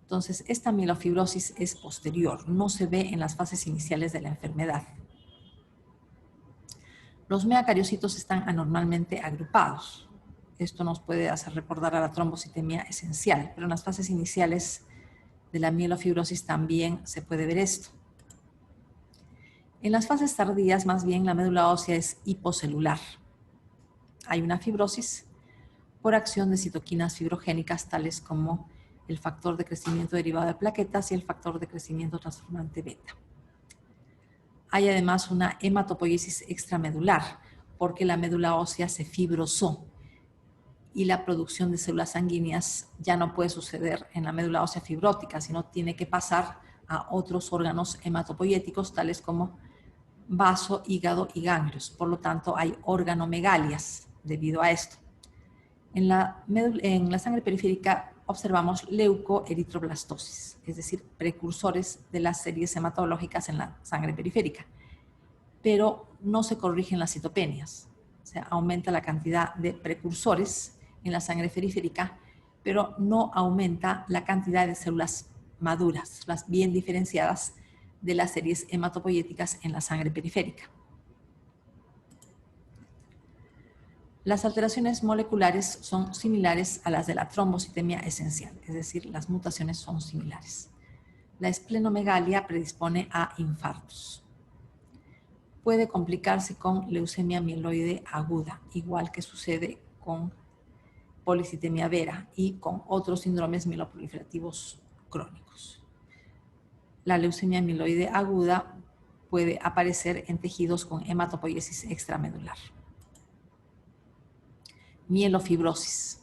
Entonces, esta mielofibrosis es posterior, no se ve en las fases iniciales de la enfermedad. Los meacariocitos están anormalmente agrupados. Esto nos puede hacer recordar a la trombocitemia esencial, pero en las fases iniciales de la mielofibrosis también se puede ver esto. En las fases tardías, más bien, la médula ósea es hipocelular. Hay una fibrosis por acción de citoquinas fibrogénicas tales como el factor de crecimiento derivado de plaquetas y el factor de crecimiento transformante beta. Hay además una hematopoiesis extramedular porque la médula ósea se fibrosó y la producción de células sanguíneas ya no puede suceder en la médula ósea fibrótica, sino tiene que pasar a otros órganos hematopoyéticos tales como vaso, hígado y ganglios. Por lo tanto, hay organomegalias debido a esto. En la sangre periférica observamos leucoeritroblastosis, es decir, precursores de las series hematológicas en la sangre periférica, pero no se corrigen las citopenias. O sea, aumenta la cantidad de precursores en la sangre periférica, pero no aumenta la cantidad de células maduras, las bien diferenciadas de las series hematopoyéticas en la sangre periférica. Las alteraciones moleculares son similares a las de la trombocitemia esencial, es decir, las mutaciones son similares. La esplenomegalia predispone a infartos. Puede complicarse con leucemia mieloide aguda, igual que sucede con policitemia vera y con otros síndromes mieloproliferativos crónicos. La leucemia mieloide aguda puede aparecer en tejidos con hematopoiesis extramedular. Mielofibrosis.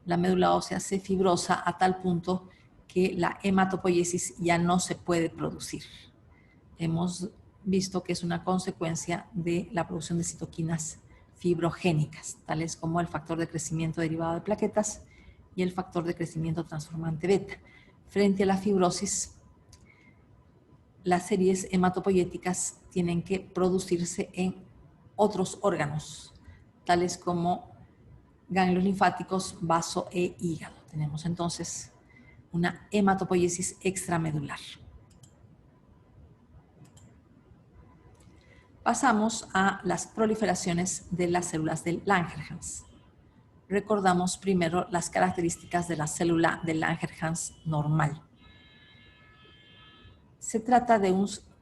La médula ósea se fibrosa a tal punto que la hematopoiesis ya no se puede producir. Hemos visto que es una consecuencia de la producción de citoquinas fibrogénicas, tales como el factor de crecimiento derivado de plaquetas y el factor de crecimiento transformante beta. Frente a la fibrosis, las series hematopoyéticas tienen que producirse en otros órganos, tales como ganglios linfáticos, vaso e hígado. Tenemos entonces una hematopoiesis extramedular. Pasamos a las proliferaciones de las células de Langerhans. Recordamos primero las características de la célula de Langerhans normal. Se trata de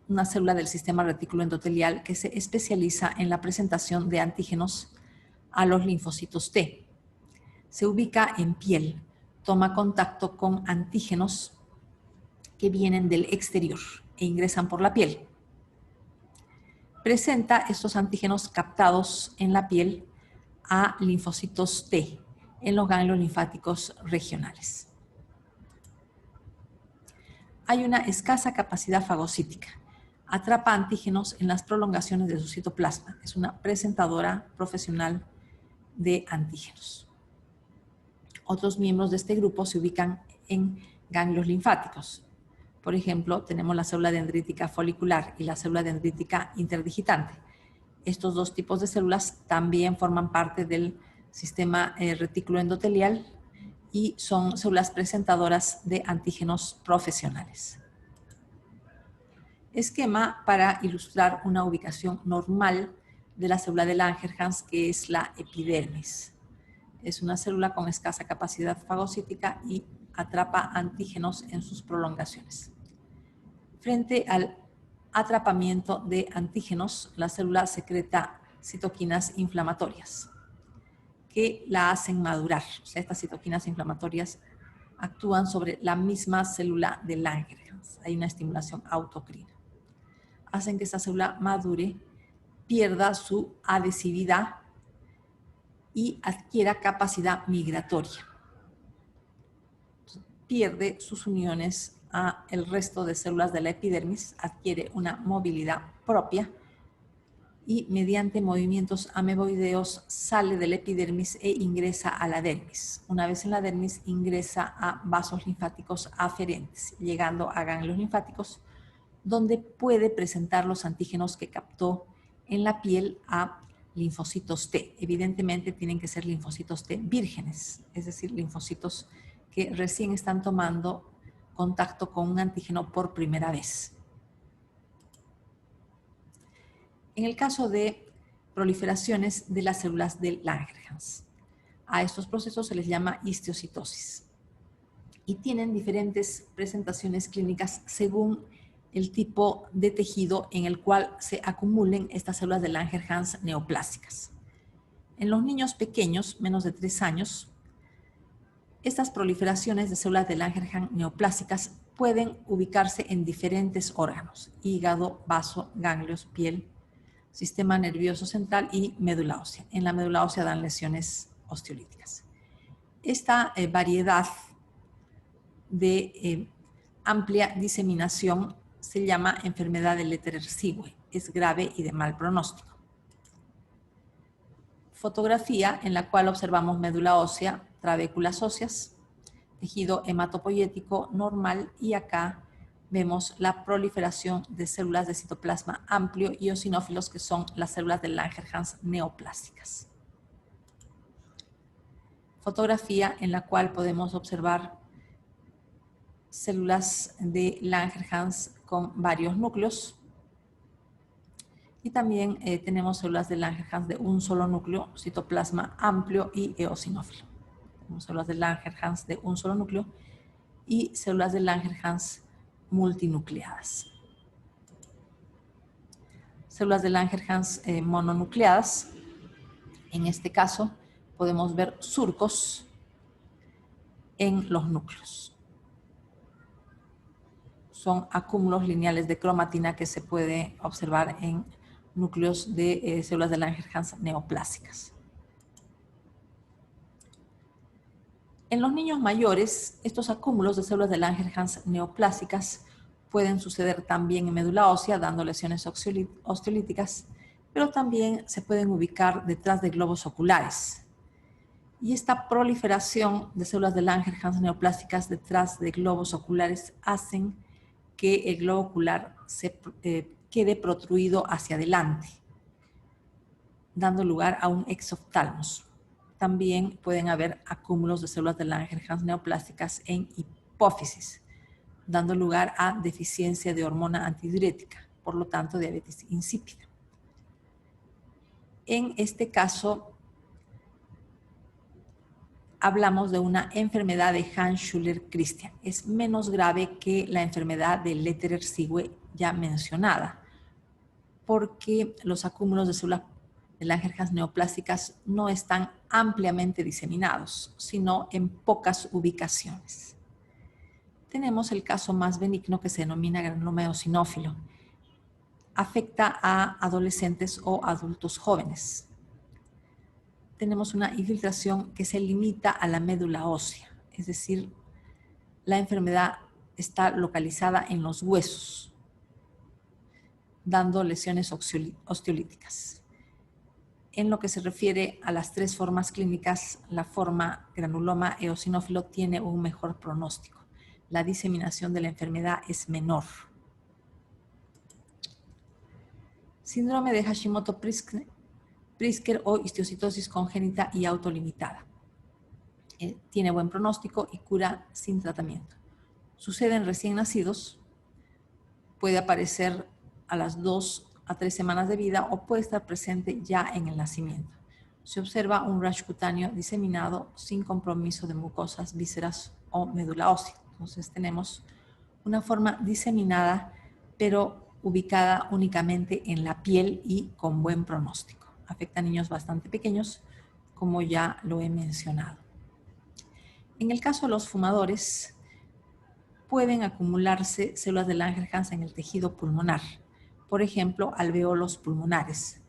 una célula del sistema retículo endotelial que se especializa en la presentación de antígenos a los linfocitos T. Se ubica en piel, toma contacto con antígenos que vienen del exterior e ingresan por la piel. Presenta estos antígenos captados en la piel a linfocitos T en los ganglios linfáticos regionales. Hay una escasa capacidad fagocítica. Atrapa antígenos en las prolongaciones de su citoplasma. Es una presentadora profesional de antígenos. Otros miembros de este grupo se ubican en ganglios linfáticos. Por ejemplo, tenemos la célula dendrítica folicular y la célula dendrítica interdigitante. Estos dos tipos de células también forman parte del sistema retículo endotelial y son células presentadoras de antígenos profesionales. Esquema para ilustrar una ubicación normal de la célula de Langerhans, que es la epidermis. Es una célula con escasa capacidad fagocítica y atrapa antígenos en sus prolongaciones. Frente al atrapamiento de antígenos, la célula secreta citoquinas inflamatorias que la hacen madurar. O sea, estas citoquinas inflamatorias actúan sobre la misma célula de Langerhans. Hay una estimulación autocrina. Hacen que esta célula madure, pierda su adhesividad y adquiera capacidad migratoria. pierde sus uniones a el resto de células de la epidermis, adquiere una movilidad propia y mediante movimientos ameboideos sale de la epidermis e ingresa a la dermis. Una vez en la dermis ingresa a vasos linfáticos aferentes, llegando a ganglios linfáticos, donde puede presentar los antígenos que captó en la piel a linfocitos T. Evidentemente tienen que ser linfocitos T vírgenes, es decir, linfocitos que recién están tomando contacto con un antígeno por primera vez. En el caso de proliferaciones de las células del Langerhans, a estos procesos se les llama histiocytosis y tienen diferentes presentaciones clínicas según el tipo de tejido en el cual se acumulen estas células de Langerhans neoplásicas. En los niños pequeños, menos de 3 años, estas proliferaciones de células de Langerhans neoplásicas pueden ubicarse en diferentes órganos: hígado, vaso, ganglios, piel, sistema nervioso central y médula ósea. En la médula ósea dan lesiones osteolíticas. Esta variedad de amplia diseminación se llama enfermedad de Letterer-Siwe. Es grave y de mal pronóstico. Fotografía en la cual observamos médula ósea, trabéculas óseas, tejido hematopoyético normal, y acá vemos la proliferación de células de citoplasma amplio y eosinófilos, que son las células de Langerhans neoplásicas. Fotografía en la cual podemos observar células de Langerhans con varios núcleos. Y también tenemos células de Langerhans de un solo núcleo, citoplasma amplio y eosinófilo. Tenemos células de Langerhans de un solo núcleo y células de Langerhans multinucleadas. Células de Langerhans mononucleadas. En este caso podemos ver surcos en los núcleos. Son acúmulos lineales de cromatina que se puede observar en núcleos de células de Langerhans neoplásicas. En los niños mayores, estos acúmulos de células de Langerhans neoplásicas pueden suceder también en médula ósea, dando lesiones osteolíticas, pero también se pueden ubicar detrás de globos oculares. Y esta proliferación de células de Langerhans neoplásicas detrás de globos oculares hacen que el globo ocular quede protruido hacia adelante, dando lugar a un exoftalmos. También pueden haber acúmulos de células de Langerhans neoplásicas en hipófisis, dando lugar a deficiencia de hormona antidiurética, por lo tanto diabetes insípida. En este caso, hablamos de una enfermedad de Hans-Schüller-Christian. Es menos grave que la enfermedad de Letterer-Siwe ya mencionada, porque los acúmulos de células de Langerhans neoplásicas no están ampliamente diseminados, sino en pocas ubicaciones. Tenemos el caso más benigno, que se denomina granuloma eosinófilo. Afecta a adolescentes o adultos jóvenes. Tenemos una infiltración que se limita a la médula ósea, es decir, la enfermedad está localizada en los huesos, dando lesiones osteolíticas. En lo que se refiere a las 3 formas clínicas, la forma granuloma eosinófilo tiene un mejor pronóstico. La diseminación de la enfermedad es menor. Síndrome de Hashimoto-Prisker o histiocytosis congénita y autolimitada. Tiene buen pronóstico y cura sin tratamiento. Sucede en recién nacidos, puede aparecer a las 2 a 3 semanas de vida o puede estar presente ya en el nacimiento. Se observa un rash cutáneo diseminado sin compromiso de mucosas, vísceras o médula ósea. Entonces tenemos una forma diseminada, pero ubicada únicamente en la piel y con buen pronóstico. Afecta a niños bastante pequeños, como ya lo he mencionado. En el caso de los fumadores, pueden acumularse células de Langerhans en el tejido pulmonar, por ejemplo, alvéolos pulmonares.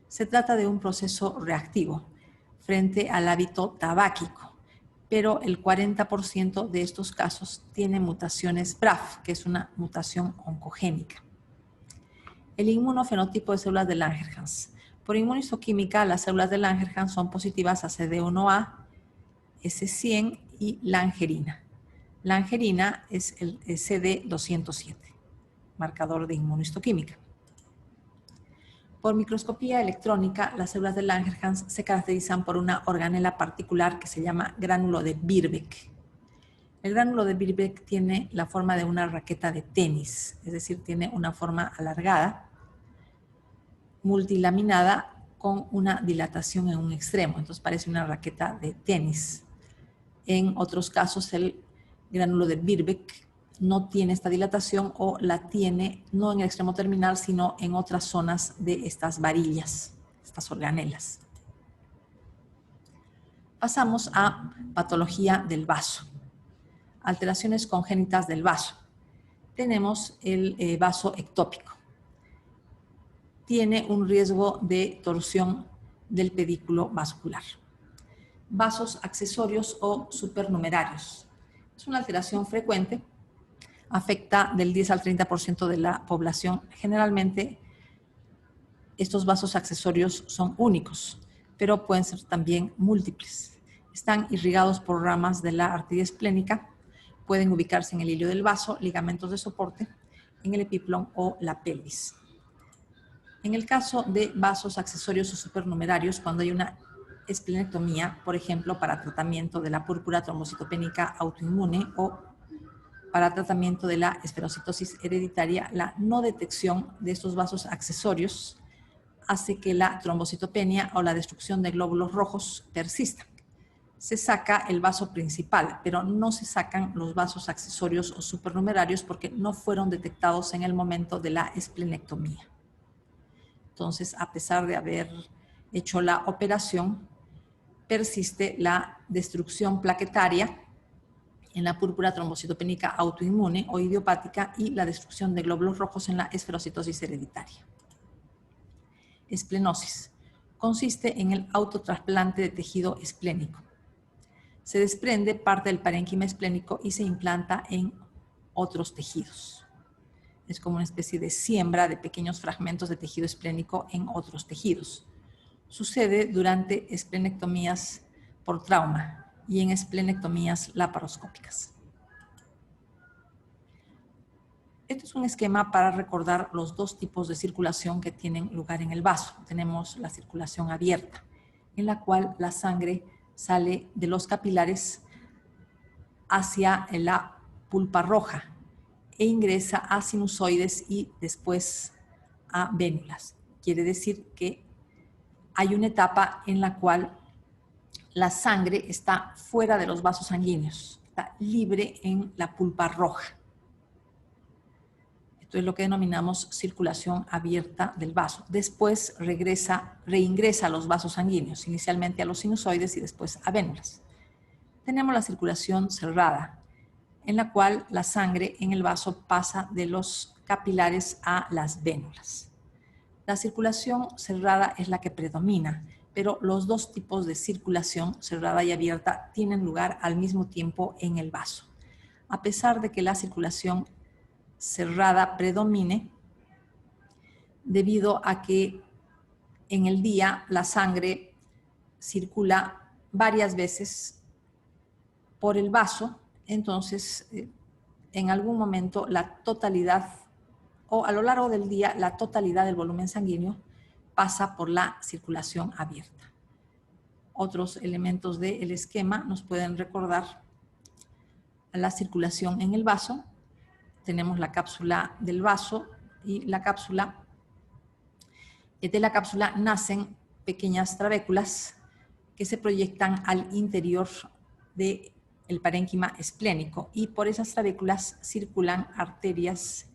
Se trata de un proceso reactivo frente al hábito tabáquico, pero el 40% de estos casos tiene mutaciones BRAF, que es una mutación oncogénica. El inmunofenotipo de células de Langerhans. Por inmunistoquímica, las células de Langerhans son positivas a CD1A, S100 y langerina. Langerina es el CD207, marcador de inmunistoquímica. Por microscopía electrónica, las células de Langerhans se caracterizan por una organela particular que se llama gránulo de Birbeck. El gránulo de Birbeck tiene la forma de una raqueta de tenis, es decir, tiene una forma alargada, multilaminada, con una dilatación en un extremo. Entonces parece una raqueta de tenis. En otros casos, el gránulo de Birbeck no tiene esta dilatación o la tiene no en el extremo terminal, sino en otras zonas de estas varillas, estas organelas. Pasamos a patología del vaso. Alteraciones congénitas del vaso. Tenemos el vaso ectópico. Tiene un riesgo de torsión del pedículo vascular. Vasos accesorios o supernumerarios. Es una alteración frecuente, afecta del 10 al 30% de la población. Generalmente, estos vasos accesorios son únicos, pero pueden ser también múltiples. Están irrigados por ramas de la arteria esplénica, pueden ubicarse en el hilio del vaso, ligamentos de soporte, en el epiplón o la pelvis. En el caso de vasos accesorios o supernumerarios, cuando hay una esplenectomía, por ejemplo, para tratamiento de la púrpura trombocitopénica autoinmune o para tratamiento de la esferocitosis hereditaria, la no detección de estos vasos accesorios hace que la trombocitopenia o la destrucción de glóbulos rojos persista. Se saca el vaso principal, pero no se sacan los vasos accesorios o supernumerarios porque no fueron detectados en el momento de la esplenectomía. Entonces, a pesar de haber hecho la operación, persiste la destrucción plaquetaria en la púrpura trombocitopénica autoinmune o idiopática y la destrucción de glóbulos rojos en la esferocitosis hereditaria. Esplenosis. Consiste en el autotrasplante de tejido esplénico. Se desprende parte del parénquima esplénico y se implanta en otros tejidos. Es como una especie de siembra de pequeños fragmentos de tejido esplénico en otros tejidos. Sucede durante esplenectomías por trauma y en esplenectomías laparoscópicas. Este es un esquema para recordar los dos tipos de circulación que tienen lugar en el vaso. Tenemos la circulación abierta, en la cual la sangre sale de los capilares hacia la pulpa roja e ingresa a sinusoides y después a vénulas. Quiere decir que hay una etapa en la cual la sangre está fuera de los vasos sanguíneos, está libre en la pulpa roja. Esto es lo que denominamos circulación abierta del vaso. Después reingresa a los vasos sanguíneos, inicialmente a los sinusoides y después a vénulas. Tenemos la circulación cerrada, en la cual la sangre en el vaso pasa de los capilares a las vénulas. La circulación cerrada es la que predomina, pero los dos tipos de circulación, cerrada y abierta, tienen lugar al mismo tiempo en el vaso. A pesar de que la circulación cerrada predomine, debido a que en el día la sangre circula varias veces por el vaso, entonces en algún momento la totalidad o a lo largo del día la totalidad del volumen sanguíneo pasa por la circulación abierta. Otros elementos del esquema nos pueden recordar la circulación en el vaso. Tenemos la cápsula del vaso y la cápsula. De la cápsula nacen pequeñas trabéculas que se proyectan al interior del parénquima esplénico y por esas trabéculas circulan arterias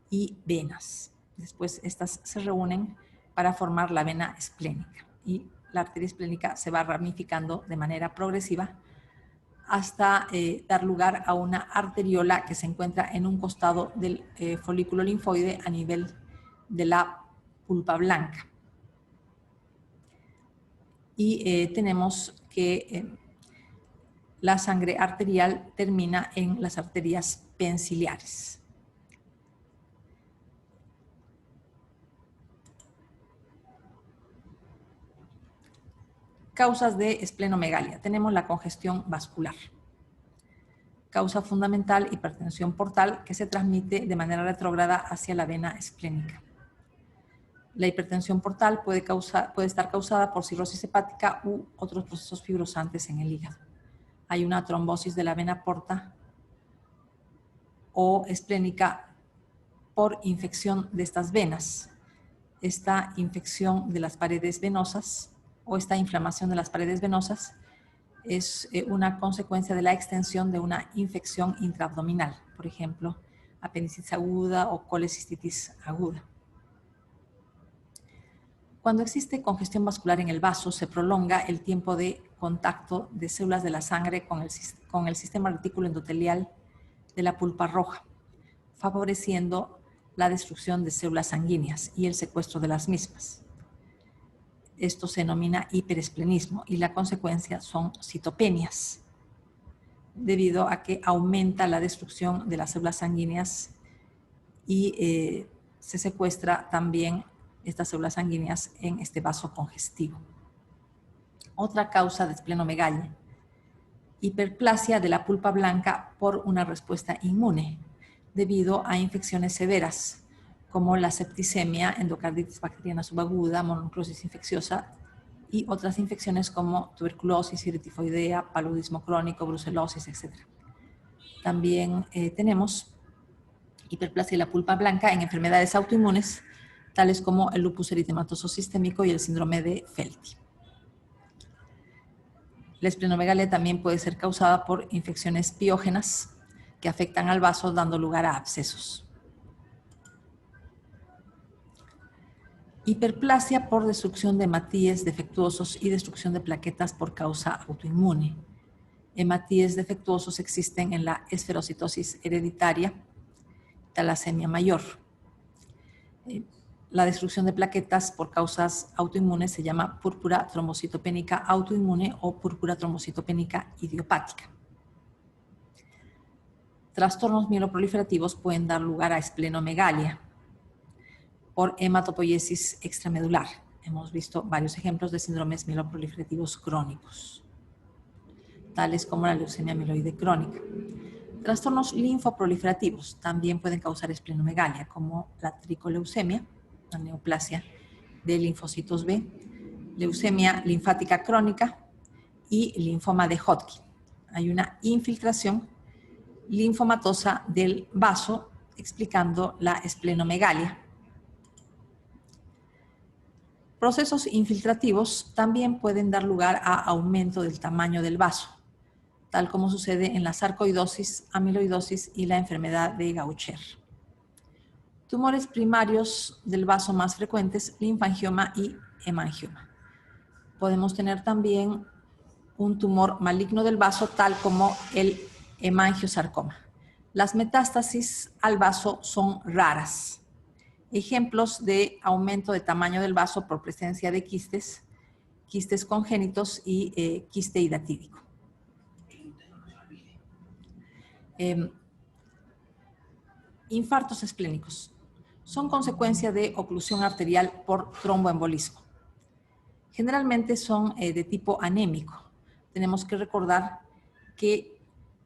y venas. Después estas se reúnen para formar la vena esplénica y la arteria esplénica se va ramificando de manera progresiva hasta dar lugar a una arteriola que se encuentra en un costado del folículo linfoide a nivel de la pulpa blanca. Y tenemos que la sangre arterial termina en las arterias penciliares. Causas de esplenomegalia. Tenemos la congestión vascular. Causa fundamental, hipertensión portal, que se transmite de manera retrógrada hacia la vena esplénica. La hipertensión portal puede estar causada por cirrosis hepática u otros procesos fibrosantes en el hígado. Hay una trombosis de la vena porta o esplénica por infección de estas venas. Esta infección de las paredes venosas o esta inflamación de las paredes venosas es una consecuencia de la extensión de una infección intraabdominal, por ejemplo, apendicitis aguda o colecistitis aguda. Cuando existe congestión vascular en el vaso, se prolonga el tiempo de contacto de células de la sangre con el sistema retículo endotelial de la pulpa roja, favoreciendo la destrucción de células sanguíneas y el secuestro de las mismas. Esto se denomina hiperesplenismo y la consecuencia son citopenias, debido a que aumenta la destrucción de las células sanguíneas y se secuestra también estas células sanguíneas en este vaso congestivo. Otra causa de esplenomegalia, hiperplasia de la pulpa blanca por una respuesta inmune, debido a infecciones severas, como la septicemia, endocarditis bacteriana subaguda, mononucleosis infecciosa y otras infecciones como tuberculosis, tifoidea, paludismo crónico, brucelosis, etc. También tenemos hiperplasia de la pulpa blanca en enfermedades autoinmunes, tales como el lupus eritematoso sistémico y el síndrome de Felty. La esplenomegalia también puede ser causada por infecciones piógenas que afectan al vaso, dando lugar a abscesos. Hiperplasia por destrucción de hematíes defectuosos y destrucción de plaquetas por causa autoinmune. Hematíes defectuosos existen en la esferocitosis hereditaria, talasemia mayor. La destrucción de plaquetas por causas autoinmunes se llama púrpura trombocitopénica autoinmune o púrpura trombocitopénica idiopática. Trastornos mieloproliferativos pueden dar lugar a esplenomegalia por hematopoiesis extramedular. Hemos visto varios ejemplos de síndromes mieloproliferativos crónicos, tales como la leucemia mieloide crónica. Trastornos linfoproliferativos también pueden causar esplenomegalia, como la tricoleucemia, la neoplasia de linfocitos B, leucemia linfática crónica y linfoma de Hodgkin. Hay una infiltración linfomatosa del vaso explicando la esplenomegalia. Procesos infiltrativos también pueden dar lugar a aumento del tamaño del vaso, tal como sucede en la sarcoidosis, amiloidosis y la enfermedad de Gaucher. Tumores primarios del vaso más frecuentes, linfangioma y hemangioma. Podemos tener también un tumor maligno del vaso, tal como el hemangiosarcoma. Las metástasis al vaso son raras. Ejemplos de aumento de tamaño del vaso por presencia de quistes congénitos y quiste hidatídico. Infartos esplénicos son consecuencia de oclusión arterial por tromboembolismo. Generalmente son de tipo anémico. Tenemos que recordar que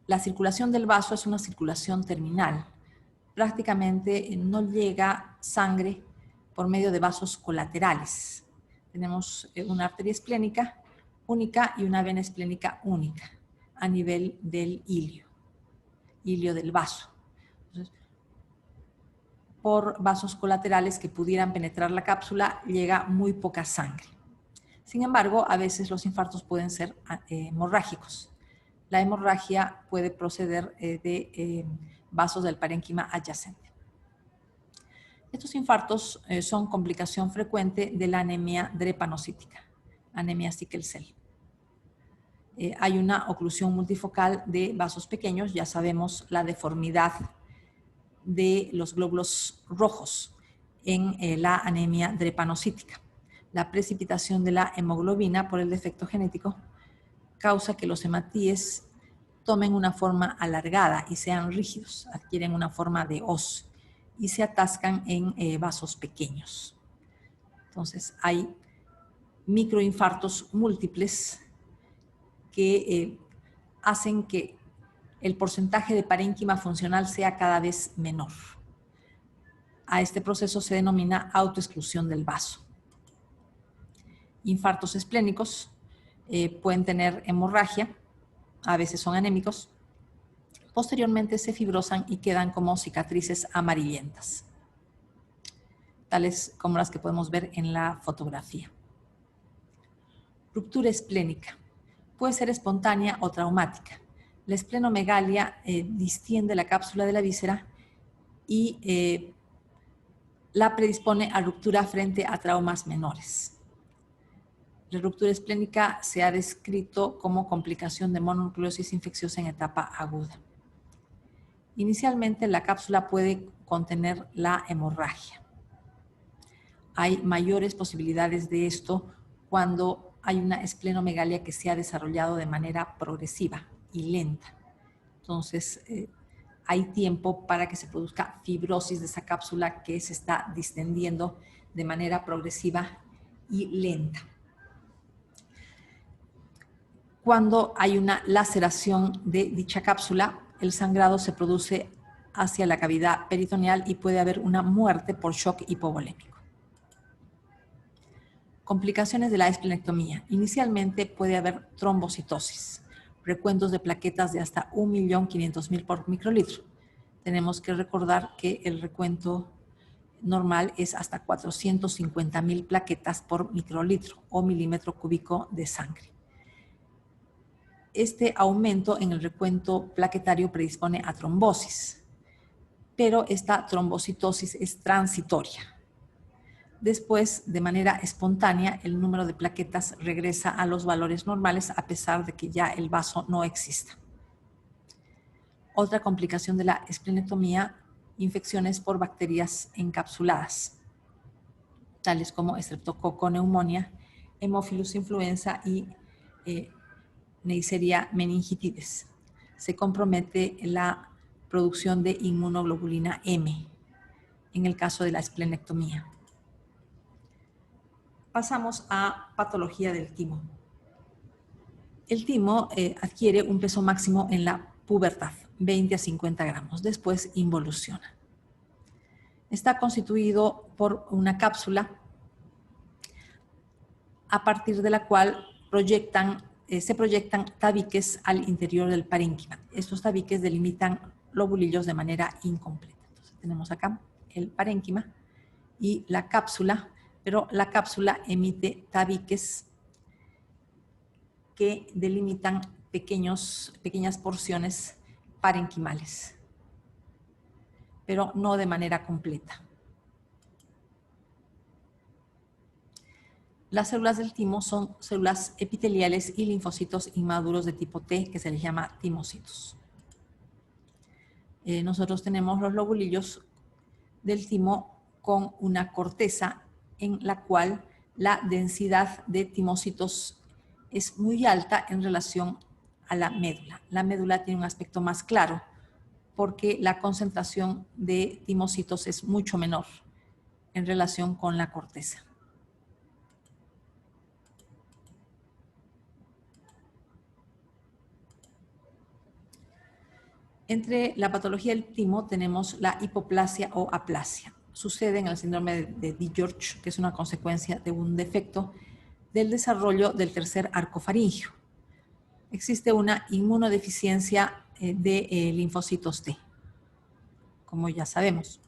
la circulación del vaso es una circulación terminal. Prácticamente no llega sangre por medio de vasos colaterales. Tenemos una arteria esplénica única y una vena esplénica única a nivel del hilio del vaso. Entonces, por vasos colaterales que pudieran penetrar la cápsula llega muy poca sangre. Sin embargo, a veces los infartos pueden ser hemorrágicos. La hemorragia puede proceder de vasos del parénquima adyacente. Estos infartos son complicación frecuente de la anemia drepanocítica, anemia sickle cell. Hay una oclusión multifocal de vasos pequeños, ya sabemos la deformidad de los glóbulos rojos en la anemia drepanocítica. La precipitación de la hemoglobina por el defecto genético causa que los hematíes tomen una forma alargada y sean rígidos, adquieren una forma de hoz y se atascan en vasos pequeños. Entonces hay microinfartos múltiples que hacen que el porcentaje de parénquima funcional sea cada vez menor. A este proceso se denomina autoexclusión del vaso. Infartos esplénicos pueden tener hemorragia, a veces son anémicos. Posteriormente se fibrosan y quedan como cicatrices amarillentas, tales como las que podemos ver en la fotografía. Ruptura esplénica. Puede ser espontánea o traumática. La esplenomegalia distiende la cápsula de la víscera y la predispone a ruptura frente a traumas menores. La ruptura esplénica se ha descrito como complicación de mononucleosis infecciosa en etapa aguda. Inicialmente, la cápsula puede contener la hemorragia. Hay mayores posibilidades de esto cuando hay una esplenomegalia que se ha desarrollado de manera progresiva y lenta. Entonces, hay tiempo para que se produzca fibrosis de esa cápsula que se está distendiendo de manera progresiva y lenta. Cuando hay una laceración de dicha cápsula, el sangrado se produce hacia la cavidad peritoneal y puede haber una muerte por shock hipovolémico. Complicaciones de la esplenectomía. Inicialmente puede haber trombocitosis, recuentos de plaquetas de hasta 1.500.000 por microlitro. Tenemos que recordar que el recuento normal es hasta 450.000 plaquetas por microlitro o milímetro cúbico de sangre. Este aumento en el recuento plaquetario predispone a trombosis, pero esta trombocitosis es transitoria. Después, de manera espontánea, el número de plaquetas regresa a los valores normales a pesar de que ya el vaso no exista. Otra complicación de la esplenectomía, infecciones por bacterias encapsuladas, tales como Streptococcus pneumoniae, Haemophilus influenza y Neisseria meningitidis. Se compromete la producción de inmunoglobulina M en el caso de la esplenectomía. Pasamos a patología del timo. El timo adquiere un peso máximo en la pubertad, 20 a 50 gramos. Después involuciona. Está constituido por una cápsula a partir de la cual se proyectan tabiques al interior del parénquima. Estos tabiques delimitan lobulillos de manera incompleta. Entonces, tenemos acá el parénquima y la cápsula, pero la cápsula emite tabiques que delimitan pequeñas porciones parenquimales, pero no de manera completa. Las células del timo son células epiteliales y linfocitos inmaduros de tipo T, que se les llama timocitos. Nosotros tenemos los lobulillos del timo con una corteza en la cual la densidad de timocitos es muy alta en relación a la médula. La médula tiene un aspecto más claro porque la concentración de timocitos es mucho menor en relación con la corteza. Entre la patología del timo tenemos la hipoplasia o aplasia. Sucede en el síndrome de DiGeorge, que es una consecuencia de un defecto del desarrollo del tercer arco faríngeo. Existe una inmunodeficiencia de linfocitos T, como ya sabemos.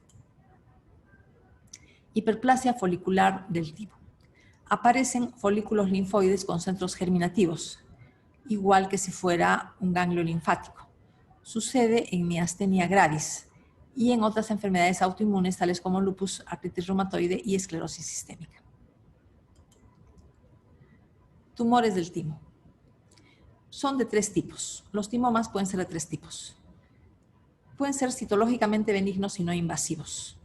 Hiperplasia folicular del timo. Aparecen folículos linfoides con centros germinativos, igual que si fuera un ganglio linfático. Sucede en miastenia gravis y en otras enfermedades autoinmunes tales como lupus, artritis reumatoide y esclerosis sistémica. Tumores del timo. Son de 3 tipos. Los timomas pueden ser de 3 tipos. Pueden ser citológicamente benignos y no invasivos.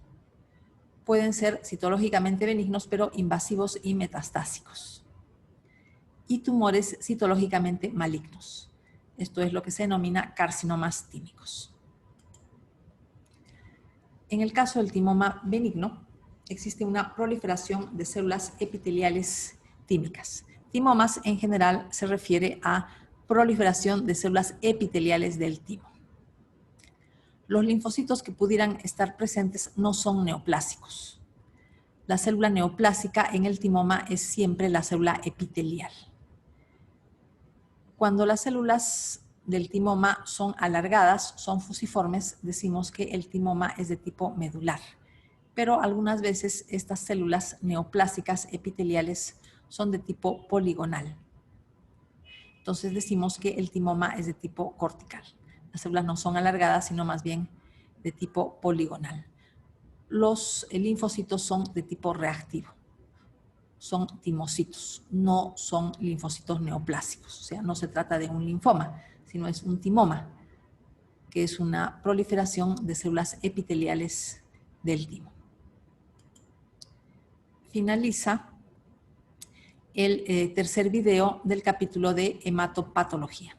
Pueden ser citológicamente benignos pero invasivos y metastásicos. Y tumores citológicamente malignos. Esto es lo que se denomina carcinomas tímicos. En el caso del timoma benigno, existe una proliferación de células epiteliales tímicas. Timomas en general se refiere a proliferación de células epiteliales del timo. Los linfocitos que pudieran estar presentes no son neoplásicos. La célula neoplásica en el timoma es siempre la célula epitelial. Cuando las células del timoma son alargadas, son fusiformes, decimos que el timoma es de tipo medular. Pero algunas veces estas células neoplásicas epiteliales son de tipo poligonal. Entonces decimos que el timoma es de tipo cortical. Las células no son alargadas, sino más bien de tipo poligonal. Los linfocitos son de tipo reactivo. Son timocitos, no son linfocitos neoplásicos. O sea, no se trata de un linfoma, sino es un timoma, que es una proliferación de células epiteliales del timo. Finaliza el tercer video del capítulo de hematopatología.